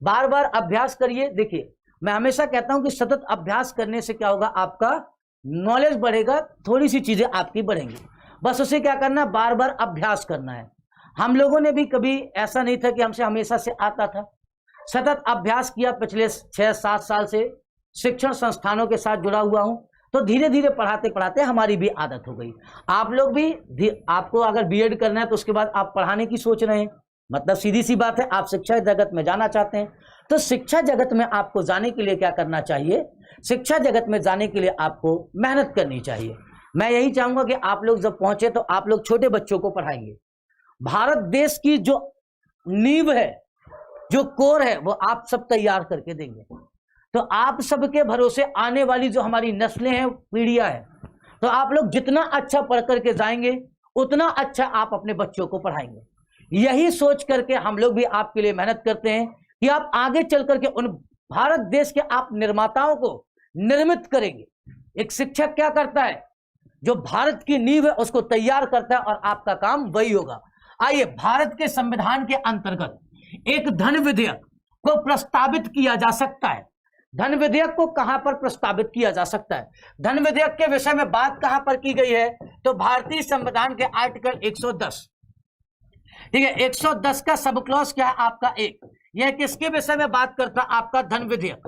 बार बार अभ्यास करिए। देखिए, मैं हमेशा कहता हूं कि सतत अभ्यास करने से क्या होगा? आपका नॉलेज बढ़ेगा, थोड़ी सी चीजें आपकी बढ़ेंगी। बस उसे क्या करना है? बार बार अभ्यास करना है। हम लोगों ने भी कभी ऐसा नहीं था कि हमसे हमेशा से आता था। सतत अभ्यास किया, पिछले 6-7 साल से शिक्षण संस्थानों के साथ जुड़ा हुआ हूं, तो धीरे धीरे पढ़ाते पढ़ाते हमारी भी आदत हो गई। आप लोग भी, आपको अगर बीएड करना है तो उसके बाद आप पढ़ाने की सोच रहे हैं, मतलब सीधी सी बात है, आप शिक्षा जगत में जाना चाहते हैं। तो शिक्षा जगत में आपको जाने के लिए क्या करना चाहिए? शिक्षा जगत में जाने के लिए आपको मेहनत करनी चाहिए। मैं यही चाहूंगा कि आप लोग जब पहुंचे तो आप लोग छोटे बच्चों को पढ़ाएंगे। भारत देश की जो नींव है, जो कोर है, वो आप सब तैयार करके देंगे। तो आप सबके भरोसे आने वाली जो हमारी नस्लें हैं, पीढ़ियां हैं, तो आप लोग जितना अच्छा पढ़ करके जाएंगे उतना अच्छा आप अपने बच्चों को पढ़ाएंगे। यही सोच करके हम लोग भी आपके लिए मेहनत करते हैं कि आप आगे चल करके उन भारत देश के आप निर्माताओं को निर्मित करेंगे। एक शिक्षक क्या करता है? जो भारत की नींव है उसको तैयार करता है, और आपका काम वही होगा। आइए, भारत के संविधान के अंतर्गत एक धन विधेयक को प्रस्तावित किया जा सकता है। धन विधेयक को कहां पर प्रस्तावित किया जा सकता है? धन विधेयक के विषय में बात कहां पर की गई है? तो भारतीय संविधान के आर्टिकल 110, ठीक है, 110 का सब क्लॉज क्या है आपका 1, यह किसके विषय में बात करता है? आपका धन विधेयक,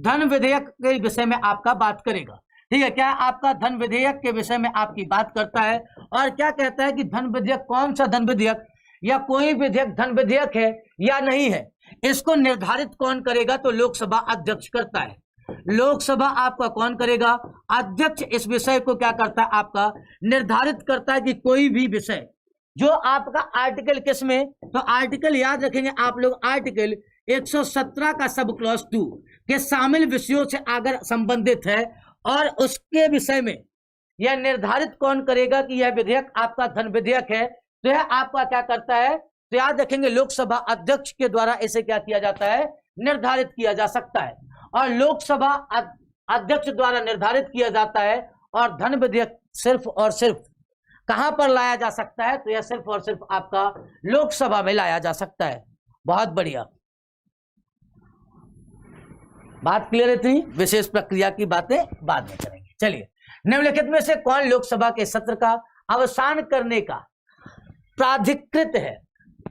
धन विधेयक के विषय में आपका बात करेगा, ठीक है, क्या आपका धन विधेयक के विषय में आपकी बात करता है। और क्या कहता है कि धन विधेयक कौन सा धन विधेयक या कोई विधेयक धन विधेयक है या नहीं है, इसको निर्धारित कौन करेगा? तो लोकसभा अध्यक्ष करता है। लोकसभा आपका कौन करेगा? अध्यक्ष इस विषय को क्या करता है? आपका निर्धारित करता है कि कोई भी विषय जो आपका आर्टिकल किसमें, तो आर्टिकल याद रखेंगे आप लोग, आर्टिकल 117 का सब क्लॉज 2 के शामिल विषयों से अगर संबंधित है और उसके विषय में यह निर्धारित कौन करेगा कि यह विधेयक आपका धन विधेयक है, तो यह आपका क्या करता है? तो याद रखेंगे लोकसभा अध्यक्ष के द्वारा इसे क्या किया जाता है? निर्धारित किया जा सकता है। और लोकसभा अध्यक्ष द्वारा निर्धारित किया जाता है। और धन विधेयक सिर्फ और सिर्फ कहां पर लाया जा सकता है? तो यह सिर्फ और सिर्फ आपका लोकसभा में लाया जा सकता है। बहुत बढ़िया, बात क्लियर है? थी विशेष प्रक्रिया की बातें बाद में करेंगे। चलिए, निम्नलिखित में से कौन लोकसभा के सत्र का अवसान करने का प्राधिकृत है?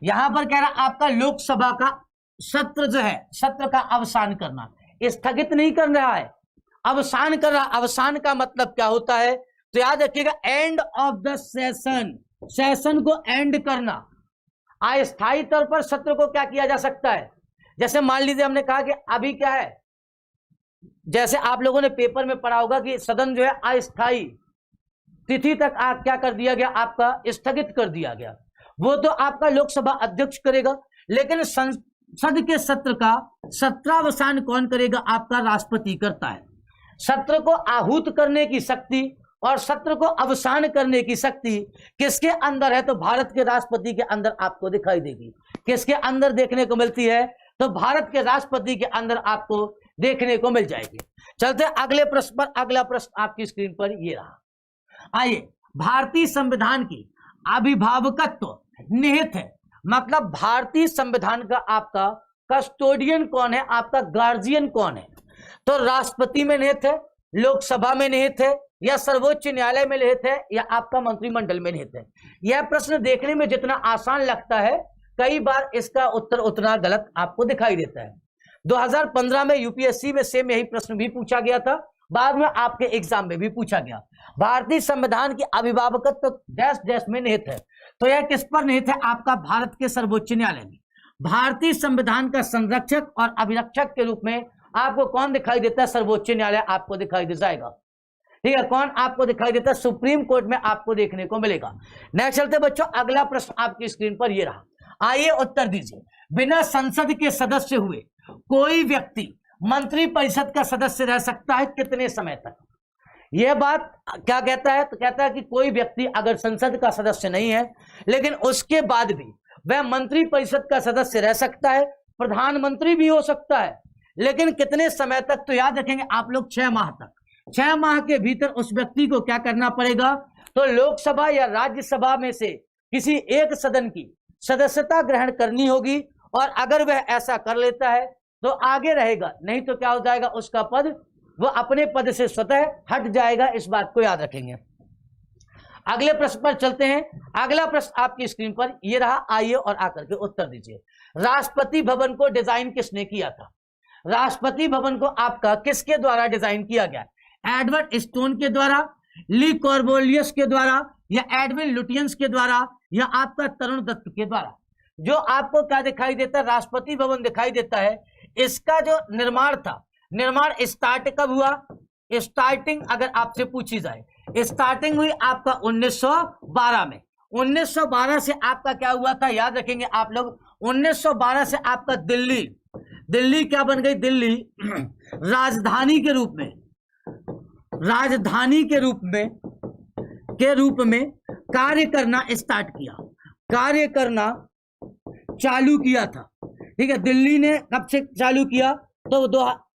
यहां पर कह रहा आपका लोकसभा का सत्र जो है, सत्र का अवसान करना, स्थगित नहीं कर रहा है, अवसान कर रहा। अवसान का मतलब क्या होता है? तो याद रखिएगा, end of the session, session को एंड करना। अस्थायी तौर पर सत्र को क्या किया जा सकता है? जैसे मान लीजिए हमने कहा कि अभी क्या है, जैसे आप लोगों ने पेपर में पढ़ा होगा कि सदन जो है अस्थायी तिथि तक क्या कर दिया गया? आपका स्थगित कर दिया गया। वो तो आपका लोकसभा अध्यक्ष करेगा, लेकिन संसद के सत्र का सत्रावसान कौन करेगा? आपका राष्ट्रपति करता है। सत्र को आहूत करने की शक्ति और सत्र को अवसान करने की शक्ति किसके अंदर है? तो भारत के राष्ट्रपति के अंदर आपको दिखाई देगी। किसके अंदर देखने को मिलती है? तो भारत के राष्ट्रपति के अंदर आपको देखने को मिल जाएगी। चलते अगले प्रश्न पर। अगला प्रश्न आपकी स्क्रीन पर ये रहा। आइए, भारतीय संविधान की अभिभावकत्व निहित है, मतलब भारतीय संविधान का आपका कस्टोडियन कौन है? आपका गार्जियन कौन है? तो राष्ट्रपति में निहित है, लोकसभा में निहित है, या सर्वोच्च न्यायालय में निहित है, या आपका मंत्रिमंडल में निहित है? यह प्रश्न देखने में जितना आसान लगता है, कई बार इसका उत्तर उतना गलत आपको दिखाई देता है। 2015 में यूपीएससी में सेम यही प्रश्न भी पूछा गया था, बाद में आपके एग्जाम में भी पूछा गया। भारतीय संविधान की अभिभावकत्व डैश डैश में निहित है, तो यह किस पर निहित है? आपका भारत के सर्वोच्च न्यायालय में। भारतीय संविधान का संरक्षक और अभिरक्षक के रूप में आपको कौन दिखाई देता है? सर्वोच्च न्यायालय आपको दिखाई दे जाएगा। ठीक है, कौन आपको दिखाई देता है? सुप्रीम कोर्ट में आपको देखने को मिलेगा। नेक्स्ट चलते बच्चों, अगला प्रश्न आपकी स्क्रीन पर ये रहा। आइए उत्तर दीजिए। बिना संसद के सदस्य हुए कोई व्यक्ति मंत्रिपरिषद का सदस्य रह सकता है कितने समय तक? यह बात क्या कहता है? तो कहता है कि कोई व्यक्ति अगर संसद का सदस्य नहीं है, लेकिन उसके बाद भी वह मंत्रिपरिषद का सदस्य रह सकता है, प्रधानमंत्री भी हो सकता है, लेकिन कितने समय तक? तो याद रखेंगे आप लोग 6 माह तक। 6 माह के भीतर उस व्यक्ति को क्या करना पड़ेगा? तो लोकसभा या राज्यसभा में से किसी एक सदन की सदस्यता ग्रहण करनी होगी, और अगर वह ऐसा कर लेता है तो आगे रहेगा, नहीं तो क्या हो जाएगा? उसका पद, वो अपने पद से स्वतः हट जाएगा। इस बात को याद रखेंगे। अगले प्रश्न पर चलते हैं। अगला प्रश्न आपकी स्क्रीन पर ये रहा। आइए और आकर के उत्तर दीजिए। राष्ट्रपति भवन को डिजाइन किसने किया था? राष्ट्रपति भवन को आपका किसके द्वारा डिजाइन किया गया? एडवर्ड स्टोन के द्वारा, ली कॉर्बोलियस के द्वारा, या एडविन लुटियंस के द्वारा, या आपका तरुण दत्त के द्वारा? जो आपको क्या दिखाई देता है? राष्ट्रपति भवन दिखाई देता है। इसका जो निर्माण था, निर्माण स्टार्ट कब हुआ? स्टार्टिंग अगर आपसे पूछी जाए, स्टार्टिंग हुई आपका 1912 में। 1912 से आपका क्या हुआ था? याद रखेंगे आप लोग, 1912 से आपका दिल्ली क्या बन गई? दिल्ली राजधानी के रूप में, राजधानी के रूप में कार्य करना स्टार्ट किया, कार्य करना चालू किया था। ठीक है, दिल्ली ने कब से चालू किया? तो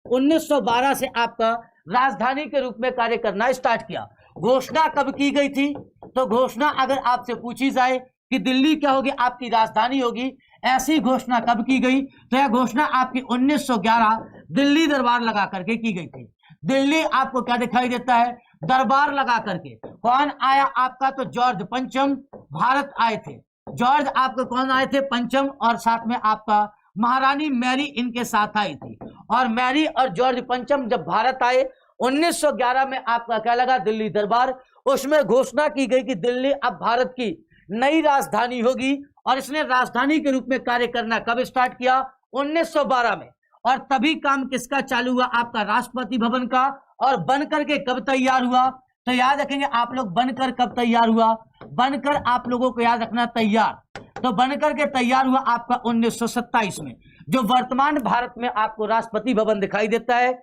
1912 से आपका राजधानी के रूप में कार्य करना स्टार्ट किया। घोषणा कब की गई थी? तो घोषणा अगर आपसे पूछी जाए कि दिल्ली क्या होगी? आपकी राजधानी होगी, ऐसी घोषणा कब की गई? तो यह घोषणा आपकी 1911 दिल्ली दरबार लगा करके की गई थी। दिल्ली आपको क्या दिखाई देता है, दरबार लगा करके। कौन आया आपका, तो जॉर्ज पंचम भारत आए थे। जॉर्ज आपको कौन आए थे, पंचम, और साथ में आपका महारानी मैरी इनके साथ आई थी। और मैरी और जॉर्ज पंचम जब भारत आए 1911 में आपका क्या लगा, दिल्ली दरबार। उसमें घोषणा की गई कि दिल्ली अब भारत की नई राजधानी होगी। और इसने राजधानी के रूप में कार्य करना कब स्टार्ट किया, 1912 में। और तभी काम किसका चालू हुआ, आपका राष्ट्रपति भवन का। और बनकर के कब तैयार हुआ, तो याद रखेंगे आप लोग, बनकर कब तैयार हुआ, बनकर आप लोगों को याद रखना तैयार, तो बनकर के तैयार हुआ आपका 1927 में। जो वर्तमान भारत में आपको राष्ट्रपति भवन दिखाई देता है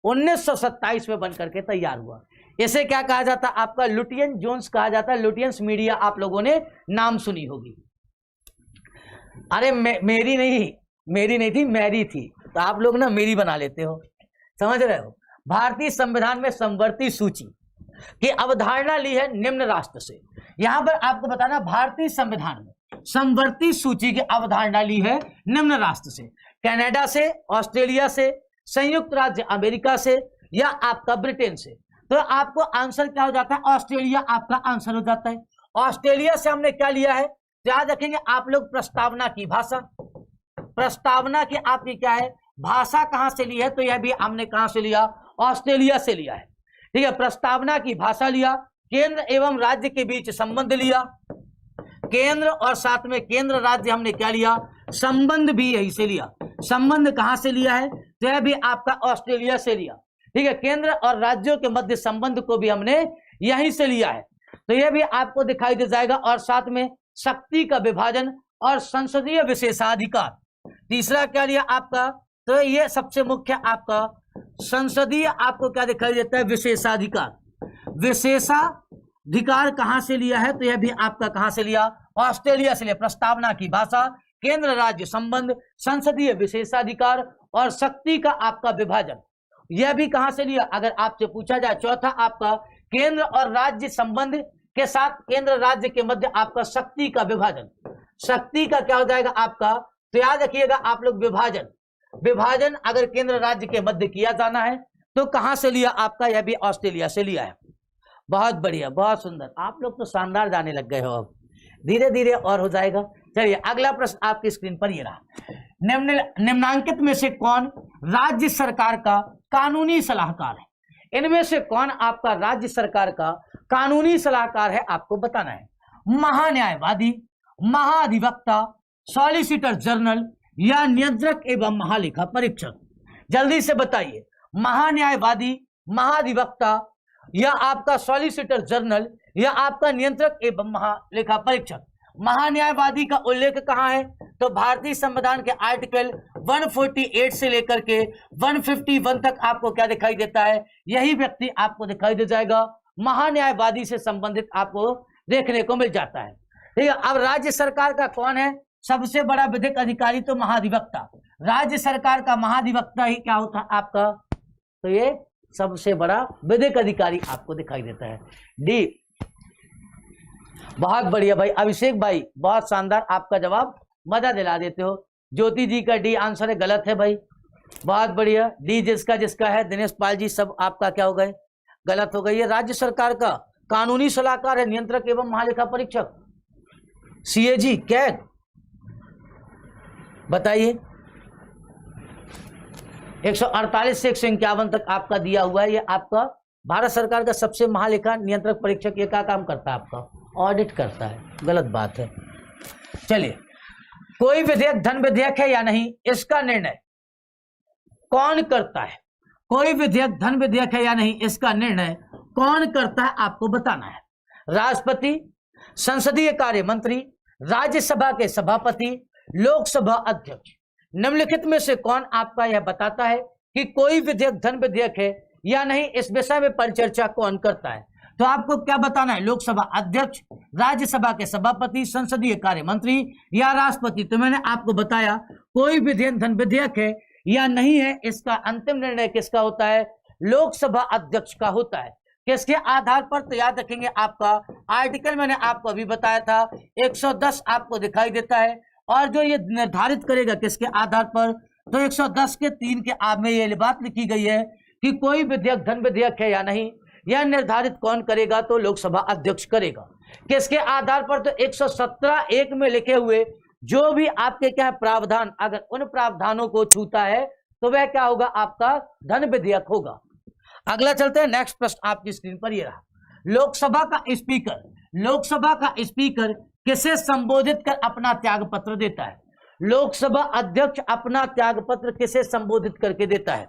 1927 में बनकर के तैयार हुआ। इसे क्या कहा जाता है, आपका लुटियन जोन्स कहा जाता है। लुटियंस मीडिया आप लोगों ने नाम सुनी होगी। अरे मेरी नहीं थी, मैरी थी, तो आप लोग ना मेरी बना लेते हो, समझ रहे हो। भारतीय संविधान में समवर्ती सूची की अवधारणा ली है निम्न राष्ट्र से। यहां पर आपको बताना, भारतीय संविधान में समवर्ती सूची की अवधारणा ली है निम्न राष्ट्र से, कनाडा से, ऑस्ट्रेलिया से, संयुक्त राज्य अमेरिका से, या आपका ब्रिटेन से। तो आपको आंसर क्या हो जाता है, ऑस्ट्रेलिया आपका आंसर हो जाता है। ऑस्ट्रेलिया से हमने क्या लिया है, याद रखेंगे आप लोग, प्रस्तावना की भाषा। प्रस्तावना की आपकी क्या है, भाषा कहां से ली है, तो यह भी हमने कहां से लिया, ऑस्ट्रेलिया से लिया है। ठीक है, प्रस्तावना की भाषा लिया। केंद्र एवं राज्य के बीच संबंध लिया, केंद्र और साथ में केंद्र राज्य हमने क्या लिया, संबंध भी यही से लिया। संबंध कहां से लिया है, तो यह भी आपका ऑस्ट्रेलिया से लिया। ठीक है, केंद्र और राज्यों के मध्य संबंध को भी हमने यहीं से लिया है, तो यह भी आपको दिखाई दे जाएगा। और साथ में शक्ति का विभाजन और संसदीय विशेषाधिकार। तीसरा क्या लिया आपका, तो ये सबसे मुख्य आपका संसदीय आपको क्या दिखाई देता है, विशेषाधिकार। विशेषाधिकार कहां से लिया है, तो यह भी आपका कहां से लिया, ऑस्ट्रेलिया से लिया। प्रस्तावना की भाषा, केंद्र राज्य संबंध, संसदीय विशेषाधिकार और शक्ति का आपका विभाजन, यह भी कहां से लिया, अगर आपसे पूछा जाए। चौथा आपका केंद्र और राज्य संबंध के साथ केंद्र राज्य के मध्य आपका शक्ति का विभाजन। शक्ति का क्या हो जाएगा आपका, तो याद रखिएगा आप लोग, विभाजन अगर केंद्र राज्य के मध्य किया जाना है तो कहां से लिया आपका, यह भी ऑस्ट्रेलिया से लिया है। बहुत बढ़िया, बहुत सुंदर, आप लोग तो शानदार जाने लग गए हो, अब धीरे धीरे और हो जाएगा। चलिए अगला प्रश्न आपकी स्क्रीन पर ये रहा, निम्नांकित में से कौन राज्य सरकार का कानूनी सलाहकार है। इनमें से कौन आपका राज्य सरकार का कानूनी सलाहकार है, आपको बताना है। महान्यायवादी, महाधिवक्ता, सॉलिसिटर जनरल या नियंत्रक एवं महालेखा परीक्षक। जल्दी से बताइए, महान्यायवादी, महाधिवक्ता, या आपका सॉलिसिटर जनरल, या आपका नियंत्रक एवं महालेखा परीक्षक। महान्यायवादी का उल्लेख कहां है, तो भारतीय संविधान के आर्टिकल 148 से लेकर के 151 तक आपको क्या दिखाई देता है, यही व्यक्ति आपको दिखाई दे जाएगा। महान्यायवादी से संबंधित आपको देखने को मिल जाता है। ठीक है, अब राज्य सरकार का कौन है, सबसे बड़ा विधिक अधिकारी, तो महाधिवक्ता। राज्य सरकार का महाधिवक्ता ही क्या होता है आपका, तो ये सबसे बड़ा विधिक अधिकारी आपको दिखाई देता है। डी, बहुत बढ़िया भाई, अभिषेक भाई बहुत शानदार, आपका जवाब मजा दिला देते हो। ज्योति जी का डी आंसर है, गलत है भाई, बहुत बढ़िया। डी जिसका जिसका है, दिनेश पाल जी, सब आपका क्या हो गए, गलत हो गई है। राज्य सरकार का कानूनी सलाहकार है नियंत्रक एवं महालेखा परीक्षक, सीएजी, कैग, बताइए। 148 से 151 तक आपका दिया हुआ है। ये आपका भारत सरकार का सबसे महालेखा नियंत्रक परीक्षक, ये क्या काम करता है आपका, ऑडिट करता है, गलत बात है। चलिए, कोई विधेयक धन विधेयक है या नहीं, इसका निर्णय कौन करता है। कोई विधेयक धन विधेयक है या नहीं, इसका निर्णय कौन करता है, आपको बताना है। राष्ट्रपति, संसदीय कार्य मंत्री, राज्यसभा के सभापति, लोकसभा अध्यक्ष। निम्नलिखित में से कौन आपका यह बताता है कि कोई विधेयक धन विधेयक है या नहीं, इस विषय में परिचर्चा कौन करता है, तो आपको क्या बताना है, लोकसभा अध्यक्ष, राज्यसभा के सभापति, संसदीय कार्य मंत्री या राष्ट्रपति। तो मैंने आपको बताया कोई विधेयक धन विधेयक है या नहीं है, इसका अंतिम निर्णय किसका होता है, लोकसभा अध्यक्ष का होता है। किसके आधार पर, तो याद रखेंगे आपका आर्टिकल मैंने आपको अभी बताया था 110 आपको दिखाई देता है, और जो ये निर्धारित करेगा किसके आधार पर, तो 110 के 3 के आप में ये बात लिखी गई है कि कोई विधेयक धन विधेयक है या नहीं, यह निर्धारित कौन करेगा, तो लोकसभा अध्यक्ष करेगा। किसके आधार पर, तो 117(1) में लिखे हुए जो भी आपके क्या है प्रावधान, अगर उन प्रावधानों को छूता है तो वह क्या होगा, आपका धन विधेयक होगा। अगला चलते हैं, नेक्स्ट प्रश्न आपकी स्क्रीन पर ये रहा। लोकसभा का स्पीकर किसे संबोधित कर अपना त्याग पत्र देता है? लोकसभा अध्यक्ष अपना त्याग पत्र किसे संबोधित करके देता है?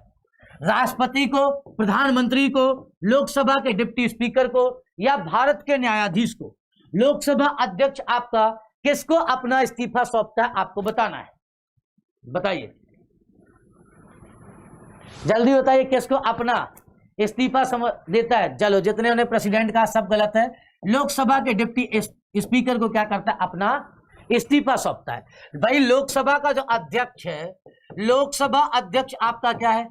राष्ट्रपति को, प्रधानमंत्री को, लोकसभा के डिप्टी स्पीकर को, या भारत के न्यायाधीश को? लोकसभा अध्यक्ष आपका किसको अपना इस्तीफा सौंपता है, आपको बताना है। बताइए, जल्दी बताइए, किसको अपना इस्तीफा देता है? चलो, जितने उन्हें प्रेसिडेंट का सब गलत है। लोकसभा के डिप्टी स्पीकर को क्या करता है, अपना इस्तीफा सौंपता है। भाई लोकसभा का जो अध्यक्ष है, लोकसभा अध्यक्ष आपका क्या है?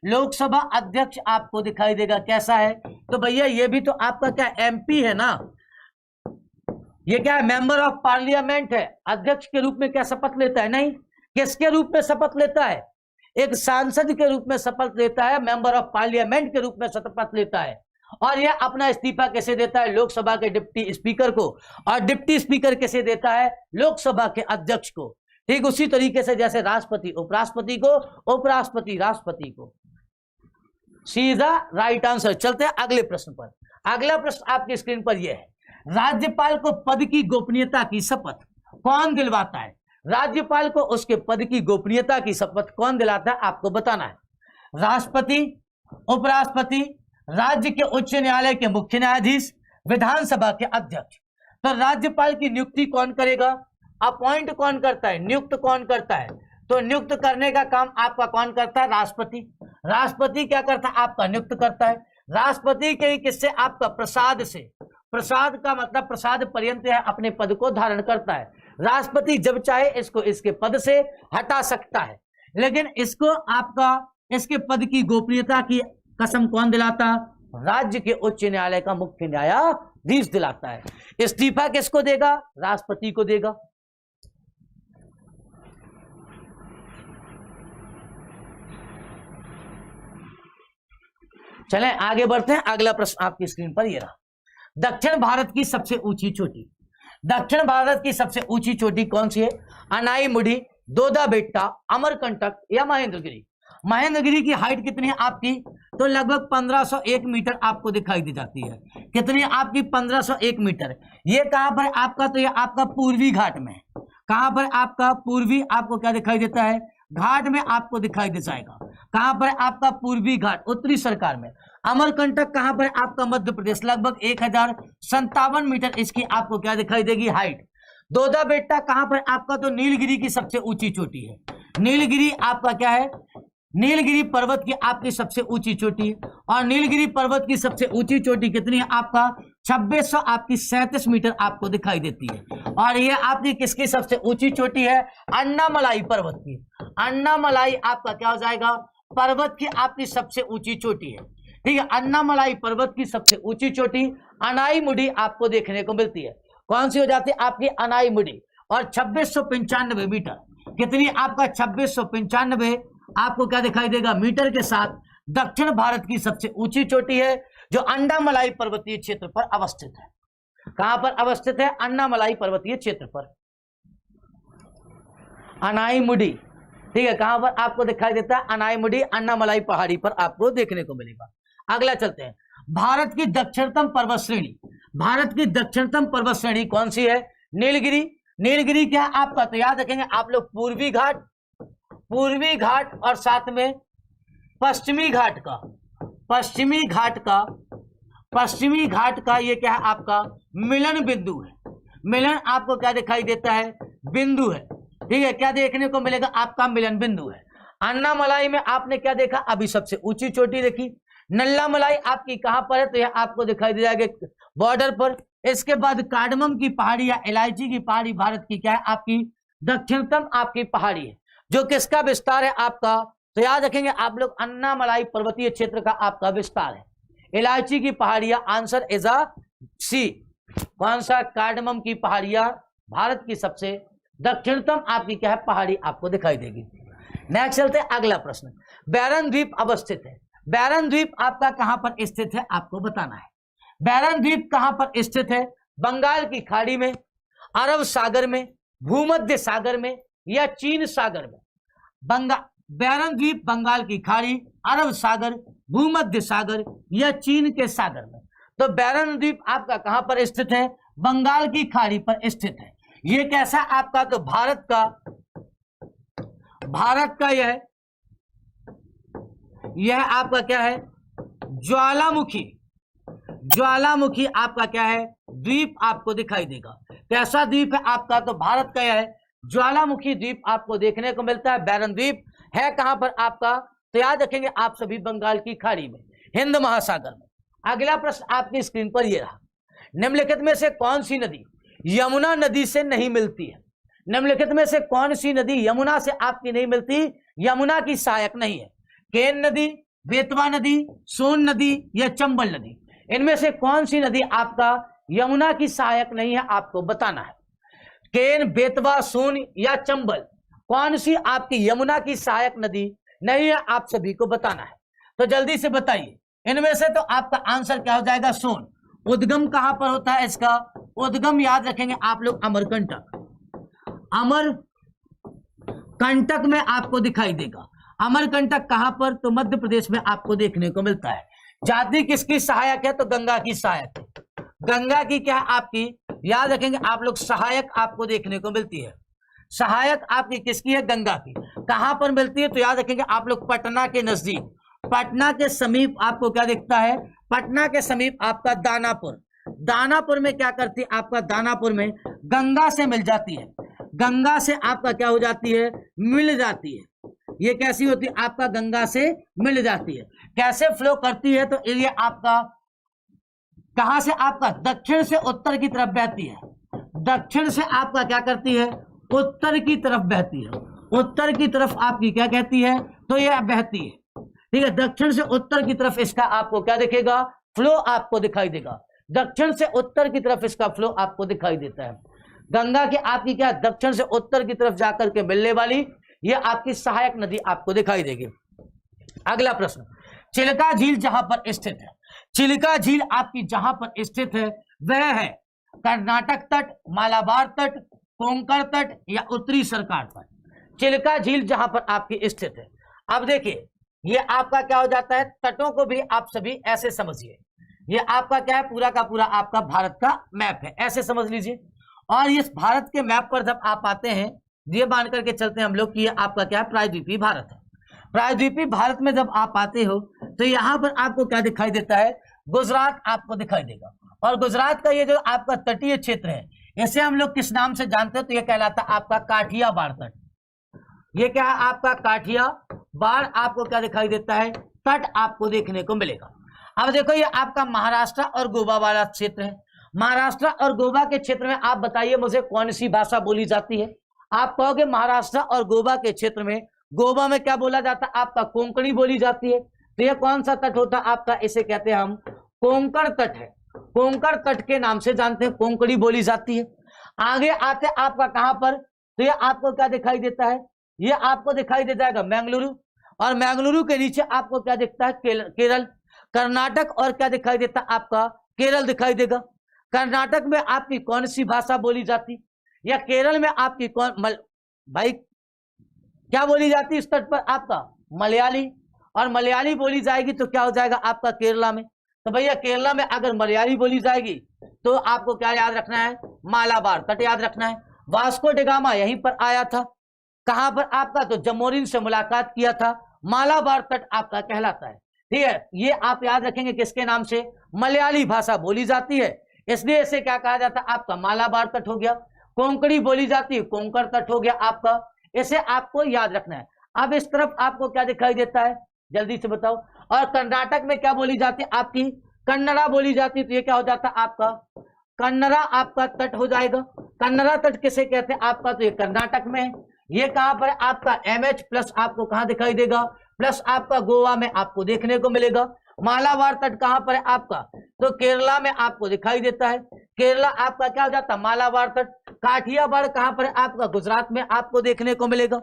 लोकसभा अध्यक्ष आपको दिखाई देगा कैसा है, तो भैया ये भी तो आपका क्या एमपी है ना, ये क्या है, मेंबर ऑफ पार्लियामेंट है। अध्यक्ष के रूप में क्या शपथ लेता है? नहीं, किसके रूप में शपथ लेता है? एक सांसद के रूप में शपथ लेता है, मेंबर ऑफ पार्लियामेंट के रूप में शपथ लेता है। और यह अपना इस्तीफा कैसे देता है? लोकसभा के डिप्टी स्पीकर को। और डिप्टी स्पीकर कैसे देता है? लोकसभा के अध्यक्ष को। ठीक उसी तरीके से जैसे राष्ट्रपति उपराष्ट्रपति को, उपराष्ट्रपति राष्ट्रपति को। सीधा राइट आंसर। चलते हैं अगले प्रश्न पर। अगला प्रश्न आपकी स्क्रीन पर यह है, राज्यपाल को पद की गोपनीयता की शपथ कौन दिलवाता है? राज्यपाल को उसके पद की गोपनीयता की शपथ कौन दिलाता है, आपको बताना है। राष्ट्रपति, उपराष्ट्रपति, राज्य के उच्च न्यायालय के मुख्य न्यायाधीश, विधानसभा के अध्यक्ष। तो राज्यपाल की नियुक्ति कौन करेगा? अपॉइंट कौन करता है? नियुक्त कौन करता है? तो नियुक्त करने का काम आपका कौन करता है? राष्ट्रपति। राष्ट्रपति क्या करता है? आपका नियुक्त करता है। राष्ट्रपति के किससे? आपका प्रसाद से। प्रसाद का मतलब प्रसाद पर्यंत है, अपने पद को धारण करता है। राष्ट्रपति जब चाहे इसको इसके पद से हटा सकता है, लेकिन इसको आपका इसके पद की गोपनीयता की कसम कौन दिलाता? राज्य के उच्च न्यायालय का मुख्य न्यायाधीश दिलाता है। इस्तीफा किसको देगा? राष्ट्रपति को देगा। चलें आगे बढ़ते हैं। अगला प्रश्न आपकी स्क्रीन पर ये रहा, दक्षिण भारत की सबसे ऊंची चोटी। दक्षिण भारत की सबसे ऊंची चोटी कौन सी है? अनाईमुडी, दोदा बेट्टा, अमरकंटक या महेंद्रगिरी। महेंद्रगिरी की हाइट कितनी है आपकी? तो लगभग 1501 मीटर आपको दिखाई दी जाती है। कितनी आपकी? 1501 मीटर। ये कहां पर आपका? तो ये आपका पूर्वी घाट में। कहां पर आपका? पूर्वी आपको क्या दिखाई देता है? घाट में आपको दिखाई दे जाएगा। कहां पर आपका? पूर्वी घाट, उत्तरी सरकार में। अमरकंटक कहां पर? आपका मध्य प्रदेश। लगभग 1057 मीटर इसकी आपको क्या दिखाई देगी? हाइट। दोदा बेट्टा कहां पर आपका? तो नीलगिरी की सबसे ऊंची चोटी है। नीलगिरी आपका क्या है? नीलगिरी पर्वत की आपकी सबसे ऊंची चोटी है। और नीलगिरी पर्वत की सबसे ऊंची चोटी कितनी है आपका? 2600 आपकी 37 मीटर आपको दिखाई देती है। और ये आपकी किसकी सबसे ऊंची चोटी है? अन्नामलाई पर्वत की। अन्नामलाई आपका क्या हो जाएगा? पर्वत की आपकी सबसे ऊंची चोटी है। ठीक है, अन्नामलाई पर्वत की सबसे ऊंची चोटी अनाईमुडी आपको देखने को मिलती है। कौन सी हो जाती है? आपकी अनाईमुडी। और 2695 मीटर। कितनी आपका? 2695 आपको क्या दिखाई देगा? मीटर के साथ दक्षिण भारत की सबसे ऊंची चोटी है, जो अन्नामलाई पर्वतीय क्षेत्र पर अवस्थित है। कहां पर अवस्थित है? अन्नामलाई पर्वतीय क्षेत्र पर, अनाईमुडी। ठीक है, कहां पर आपको दिखाई देता है? अनाईमुडी, अन्नामलाई पहाड़ी पर आपको देखने को मिलेगा। अगला चलते हैं, भारत की दक्षिणतम पर्वत श्रेणी। भारत की दक्षिणतम पर्वत श्रेणी कौन सी है? नीलगिरी। नीलगिरी क्या है आपका? तो याद रखेंगे आप लोग, पूर्वी घाट, पूर्वी घाट और साथ में पश्चिमी घाट का, पश्चिमी घाट का, पश्चिमी घाट का ये क्या है आपका? मिलन बिंदु है। मिलन आपको क्या दिखाई देता है? बिंदु है। ठीक है, क्या देखने को मिलेगा? आपका मिलन बिंदु है। अन्नामलाई में आपने क्या देखा? अभी सबसे ऊंची चोटी देखी। नल्लामलाई आपकी कहां पर है? तो यह आपको दिखाई दे जाएगा बॉर्डर पर। इसके बाद कार्डमम की पहाड़ी या इलायची की पहाड़ी भारत की क्या है? आपकी दक्षिणतम आपकी पहाड़ी है, जो किसका विस्तार है आपका? तो याद रखेंगे आप लोग, अन्नामलाई पर्वतीय क्षेत्र का आपका विस्तार है। इलायची की पहाड़ियां, आंसर इज अ सी। कौन सा? कार्डमम की पहाड़ियां भारत की सबसे दक्षिणतम आपकी क्या है? पहाड़ी आपको दिखाई देगी। नेक्स्ट चलते हैं अगला प्रश्न। बैरन द्वीप अवस्थित है। बैरन द्वीप आपका कहां पर स्थित है आपको बताना है। बैरन द्वीप कहां पर स्थित है? बंगाल की खाड़ी में, अरब सागर में, भूमध्य सागर में या चीन सागर में? बैरन द्वीप बंगाल की खाड़ी, अरब सागर, भूमध्य सागर या चीन के सागर में? तो बैरन द्वीप आपका कहां पर स्थित है? बंगाल की खाड़ी पर स्थित है। ये कैसा आपका? तो भारत का यह आपका क्या है? ज्वालामुखी आपका क्या है? द्वीप आपको दिखाई देगा। कैसा द्वीप है आपका? तो भारत का यह है ज्वालामुखी द्वीप आपको देखने को मिलता है। बैरन द्वीप है कहां पर आपका? तो याद रखेंगे आप सभी बंगाल की खाड़ी में, हिंद महासागर में। अगला प्रश्न आपकी स्क्रीन पर यह रहा। निम्नलिखित में से कौन सी नदी यमुना नदी से नहीं मिलती है? निम्नलिखित में से कौन सी नदी यमुना से आपकी नहीं मिलती, यमुना की सहायक नहीं है? केन नदी, बेतवा नदी, सोन नदी या चंबल नदी? इनमें से कौन सी नदी आपका यमुना की सहायक नहीं है आपको बताना है। केन, बेतवा, सोन या चंबल, कौन सी आपकी यमुना की सहायक नदी नहीं है आप सभी को बताना है। तो जल्दी से बताइए। इनमें से तो आपका आंसर क्या हो जाएगा? सोन। उद्गम कहां पर होता है इसका? उद्गम याद रखेंगे आप लोग अमरकंटक में आपको दिखाई देगा। अमरकंटक कहां पर? तो मध्य प्रदेश में आपको देखने को मिलता है। जाति किसकी सहायक है? तो गंगा की सहायक है। गंगा की क्या आपकी याद रखेंगे आप लोग? सहायक आपको देखने को मिलती है। सहायक आपकी किसकी है? गंगा की। कहां पर मिलती है? तो याद रखेंगे आप लोग पटना के नजदीक, पटना के समीप आपको क्या दिखता है? पटना के समीप आपका दानापुर में क्या करती है? आपका दानापुर में गंगा से मिल जाती है। गंगा से आपका क्या हो जाती है? मिल जाती है। ये कैसी होती है? आपका गंगा से मिल जाती है। कैसे फ्लो करती है? तो ये आपका कहां से? आपका दक्षिण से उत्तर की तरफ बहती है। दक्षिण से आपका क्या करती है? उत्तर की तरफ बहती है। उत्तर की तरफ आपकी क्या कहती है? तो यह बहती है। ठीक है, दक्षिण से उत्तर की तरफ इसका आपको क्या दिखेगा? फ्लो आपको दिखाई देगा। दक्षिण से उत्तर की तरफ इसका फ्लो आपको दिखाई देता है। गंगा की आपकी क्या दक्षिण से उत्तर की तरफ जाकर के मिलने वाली ये आपकी सहायक नदी आपको दिखाई देगी। अगला प्रश्न, चिल्का झील जहां पर स्थित है, चिल्का झील आपकी जहां पर स्थित है वह है कर्नाटक तट, मालाबार तट, कोंकण तट या उत्तरी सरकार तट। चिल्का झील जहां पर आपकी स्थित है। अब देखिए ये आपका क्या हो जाता है? तटों को भी आप सभी ऐसे समझिए, ये आपका क्या है? पूरा का पूरा आपका भारत का मैप है, ऐसे समझ लीजिए। और इस भारत के मैप पर जब आप आते हैं, ये मान करके चलते हैं हम लोग कि ये आपका क्या है? प्रायद्वीपीय भारत है। प्रायद्वीपीय भारत में जब आप आते हो तो यहाँ पर आपको क्या दिखाई देता है? गुजरात आपको दिखाई देगा। और गुजरात का ये जो आपका तटीय क्षेत्र है इसे हम लोग किस नाम से जानते हैं? तो ये कहलाता है आपका काठियावाड़ तट। ये क्या है? आपका काठियावाड़ आपको क्या दिखाई देता है? तट आपको देखने को मिलेगा। अब देखो ये आपका महाराष्ट्र और गोवा वाला क्षेत्र है। महाराष्ट्र और गोवा के क्षेत्र में आप बताइए मुझे कौन सी भाषा बोली जाती है? आप कहोगे महाराष्ट्र और गोवा के क्षेत्र में, गोवा में क्या बोला जाता है? आपका कोंकणी बोली जाती है। तो ये कौन सा तट होता है आपका? इसे कहते हैं हम कोंकण तट है। कोंकण तट के नाम से जानते हैं, कोंकणी बोली जाती है। आगे आते आपका कहां पर? तो ये आपको क्या दिखाई देता है? ये आपको दिखाई दे जाएगा मैंगलुरु। और मैंगलुरु के नीचे आपको क्या दिखता है? केरल। कर्नाटक और क्या दिखाई देता है? आपका केरल दिखाई देगा। कर्नाटक में आपकी कौन सी भाषा बोली जाती? या केरल में आपकी भाई क्या बोली जाती है इस तट पर? आपका मलयाली। और मलयाली बोली जाएगी तो क्या हो जाएगा आपका? केरला में। तो भैया केरला में अगर मलयाली बोली जाएगी तो आपको क्या याद रखना है? मालाबार तट याद रखना है। वास्को डी गामा यहीं पर आया था। कहां पर आपका? तो जमोरिन से मुलाकात किया था। मालाबार तट आपका कहलाता है। ठीक है, ये आप याद रखेंगे किसके नाम से? मलयाली भाषा बोली जाती है इसलिए इसे क्या कहा जाता है? आपका मालाबार तट हो गया। कोंकणी बोली जाती है, कोंकण तट हो गया आपका। इसे आपको याद रखना है। अब इस तरफ आपको क्या दिखाई देता है? जल्दी से बताओ। और कर्नाटक में क्या बोली जाती है? आपकी कन्नड़ा बोली जाती है। तो ये क्या हो जाता है? आपका कन्नड़ा आपका तट हो जाएगा। कन्नड़ा तट किसे कहते हैं आपका? तो ये कर्नाटक में है। ये कहां पर? आपका MH प्लस आपको कहां दिखाई देगा? प्लस आपका गोवा में आपको देखने को मिलेगा। मालाबार तट कहां पर है आपका? तो केरला में आपको दिखाई देता है। केरला आपका क्या हो जाता है? मालाबार तट। काठियावाड़ कहां पर है आपका? गुजरात में आपको देखने को मिलेगा।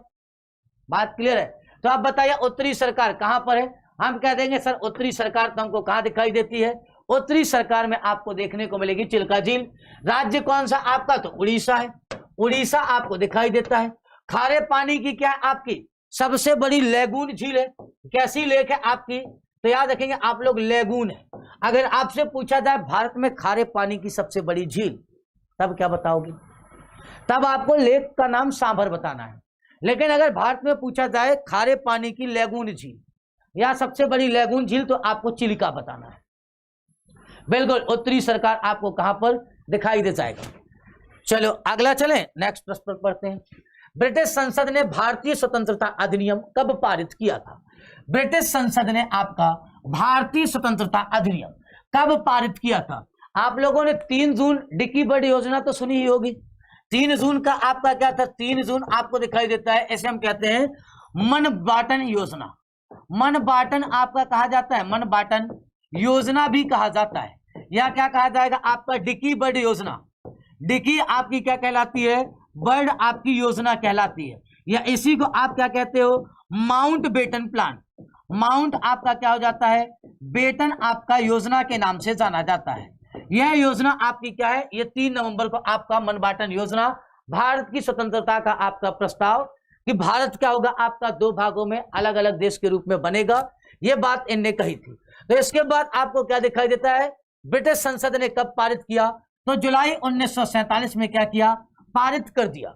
बात क्लियर है? तो आप बताइए उत्तरी सरकार कहां पर है? हम कह देंगे सर उत्तरी सरकार तो हमको कहां दिखाई देती है? उत्तरी सरकार में आपको देखने को मिलेगी चिल्का झील। राज्य कौन सा आपका? तो उड़ीसा है, उड़ीसा आपको दिखाई देता है। खारे पानी की क्या है आपकी सबसे बड़ी लेगून झील है? कैसी लेक है आपकी? तो याद रखेंगे आप लोग लेगून है। अगर आपसे पूछा जाए भारत में खारे पानी की सबसे बड़ी झील, तब क्या बताओगे? तब आपको लेक का नाम सांभर बताना है। लेकिन अगर भारत में पूछा जाए खारे पानी की लेगून झील या सबसे बड़ी लेगून झील, तो आपको चिलिका बताना है। बिल्कुल उत्तरी सरकार आपको कहां पर दिखाई दे जाएगा। चलो अगला चलें, नेक्स्ट प्रश्न पर पढ़ते हैं। ब्रिटिश संसद ने भारतीय स्वतंत्रता अधिनियम कब पारित किया था? ब्रिटिश संसद ने आपका भारतीय स्वतंत्रता अधिनियम कब पारित किया था? आप लोगों ने 3 जून डिकी बर्ड योजना तो सुनी ही होगी। 3 जून का आपका क्या था? 3 जून आपको दिखाई देता है, ऐसे हम कहते हैं मन बाटन योजना। मन बाटन आपका कहा जाता है, मन बाटन योजना भी कहा जाता है, या क्या कहा जाएगा आपका डिकी बर्ड योजना। डिकी आपकी क्या कहलाती है? बर्ड आपकी योजना कहलाती है, या इसी को आप क्या कहते हो? Mount batten plan. माउंट आपका क्या हो जाता है? बेटन आपका योजना के नाम से जाना जाता है। यह योजना आपकी क्या है? ये 3 नवंबर को आपका मनबाटन योजना, भारत की स्वतंत्रता का आपका प्रस्ताव कि भारत क्या होगा आपका 2 भागों में अलग अलग देश के रूप में बनेगा, ये बात इनने कही थी। तो इसके बाद आपको क्या दिखाई देता है? ब्रिटिश संसद ने कब पारित किया? तो जुलाई 1947 में क्या किया? पारित कर दिया।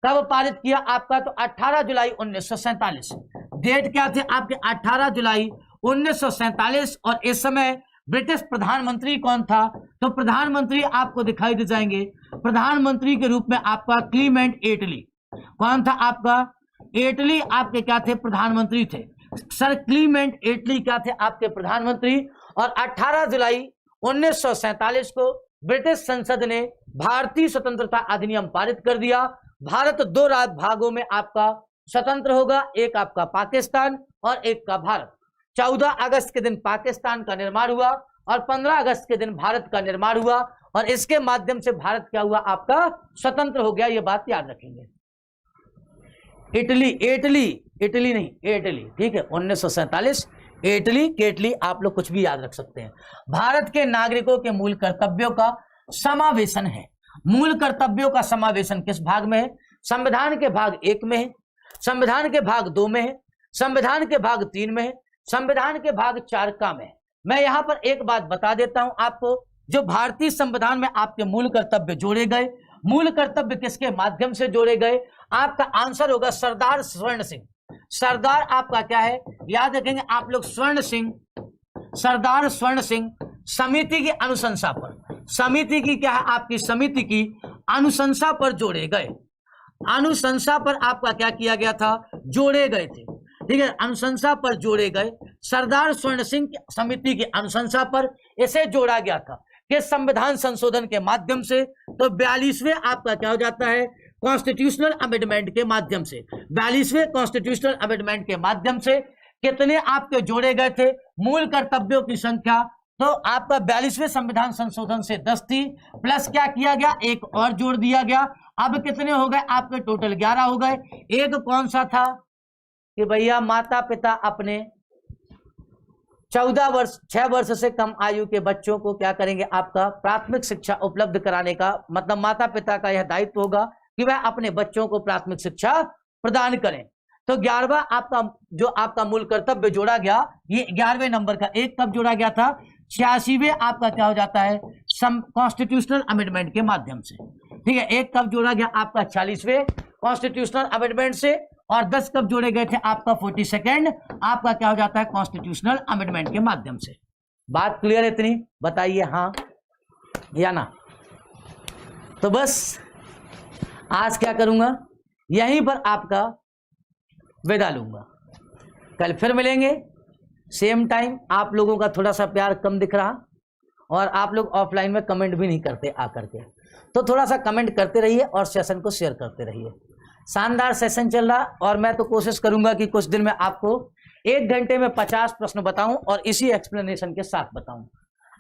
कब पारित किया आपका? तो 18 जुलाई 1947। डेट क्या थे आपके? 18 जुलाई 1947। और इस समय ब्रिटिश प्रधानमंत्री कौन था? तो प्रधानमंत्री आपको दिखाई दे जाएंगे, प्रधानमंत्री के रूप में आपका क्लीमेंट एटली। कौन था आपका? एटली आपके क्या थे? प्रधानमंत्री थे। सर क्लीमेंट एटली क्या थे आपके? प्रधानमंत्री। और 18 जुलाई 1947 को ब्रिटिश संसद ने भारतीय स्वतंत्रता अधिनियम पारित कर दिया। भारत 2 भागों में आपका स्वतंत्र होगा, एक आपका पाकिस्तान और एक का भारत। 14 अगस्त के दिन पाकिस्तान का निर्माण हुआ और 15 अगस्त के दिन भारत का निर्माण हुआ, और इसके माध्यम से भारत क्या हुआ आपका? स्वतंत्र हो गया। ये बात याद रखेंगे। इटली, इटली, इटली नहीं, इटली, ठीक है। 1947 इटली, केटली, आप लोग कुछ भी याद रख सकते हैं। भारत के नागरिकों के मूल कर्तव्यों का समावेशन है। मूल कर्तव्यों का समावेशन किस भाग में है? संविधान के भाग 1 में है, संविधान के भाग 2 में है, संविधान के भाग 3 में है, संविधान के भाग 4 का में है। मैं यहां पर एक बात बता देता हूं आपको, जो भारतीय संविधान में आपके मूल कर्तव्य जोड़े गए, मूल कर्तव्य किसके माध्यम से जोड़े गए? आपका आंसर होगा सरदार स्वर्ण सिंह। सरदार आपका क्या है? याद रखेंगे आप लोग, स्वर्ण सिंह, सरदार स्वर्ण सिंह समिति की अनुशंसा पर, समिति की क्या है आपकी? समिति की अनुशंसा पर जोड़े गए। अनुशंसा पर आपका क्या किया गया था? जोड़े गए थे, ठीक है। अनुशंसा पर जोड़े गए। सरदार स्वर्ण सिंह समिति की अनुशंसा पर इसे जोड़ा गया था कि संविधान संशोधन के माध्यम से। तो 42वें आपका क्या हो जाता है? कॉन्स्टिट्यूशनल अमेंडमेंट के माध्यम से। 42वें कॉन्स्टिट्यूशनल अमेंडमेंट के माध्यम से कितने आपके जोड़े गए थे? मूल कर्तव्यों की संख्या तो आपका 42वें संविधान संशोधन से 10 थी, प्लस क्या किया गया? एक और जोड़ दिया गया। अब कितने हो गए आपके? टोटल 11 हो गए। एक कौन सा था कि भैया माता पिता अपने 14 वर्ष 6 वर्ष से कम आयु के बच्चों को क्या करेंगे? आपका प्राथमिक शिक्षा उपलब्ध कराने का, मतलब माता पिता का यह दायित्व होगा कि वह अपने बच्चों को प्राथमिक शिक्षा प्रदान करें। तो 11वां आपका जो आपका मूल कर्तव्य जोड़ा गया, ये 11वें नंबर का। एक कब जोड़ा गया था? 86वें आपका क्या हो जाता है? कॉन्स्टिट्यूशनल अमेंडमेंट के माध्यम से, ठीक है। एक कब जोड़ा गया आपका? 40वें कॉन्स्टिट्यूशनल अमेंडमेंट से। और 10 कब जोड़े गए थे आपका? 42nd आपका क्या हो जाता है? कॉन्स्टिट्यूशनल अमेंडमेंट के माध्यम से। बात क्लियर है इतनी? बताइए हाँ या ना। तो बस आज क्या करूंगा, यहीं पर आपका विदा लूंगा। कल फिर मिलेंगे सेम टाइम। आप लोगों का थोड़ा सा प्यार कम दिख रहा, और आप लोग ऑफलाइन में कमेंट भी नहीं करते आकर के, तो थोड़ा सा कमेंट करते रहिए और सेशन को शेयर करते रहिए। शानदार सेशन चल रहा, और मैं तो कोशिश करूंगा कि कुछ दिन में आपको 1 घंटे में 50 प्रश्न बताऊं और इसी एक्सप्लेनेशन के साथ बताऊं।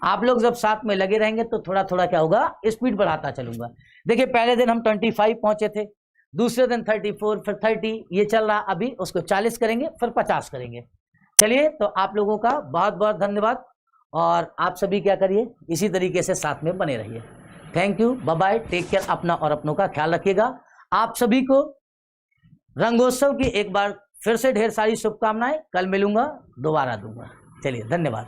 आप लोग जब साथ में लगे रहेंगे तो थोड़ा थोड़ा क्या होगा? स्पीड बढ़ाता चलूंगा। देखिए पहले दिन हम 25 पहुंचे थे, दूसरे दिन 34, फिर 30, ये चल रहा अभी, उसको 40 करेंगे, फिर 50 करेंगे। चलिए, तो आप लोगों का बहुत बहुत धन्यवाद, और आप सभी क्या करिए, इसी तरीके से साथ में बने रहिए। Thank you, bye bye, take care, अपना और अपनों का ख्याल रखिएगा। आप सभी को रंगोत्सव की एक बार फिर से ढेर सारी शुभकामनाएं। कल मिलूंगा, दोबारा दूंगा। चलिए, धन्यवाद।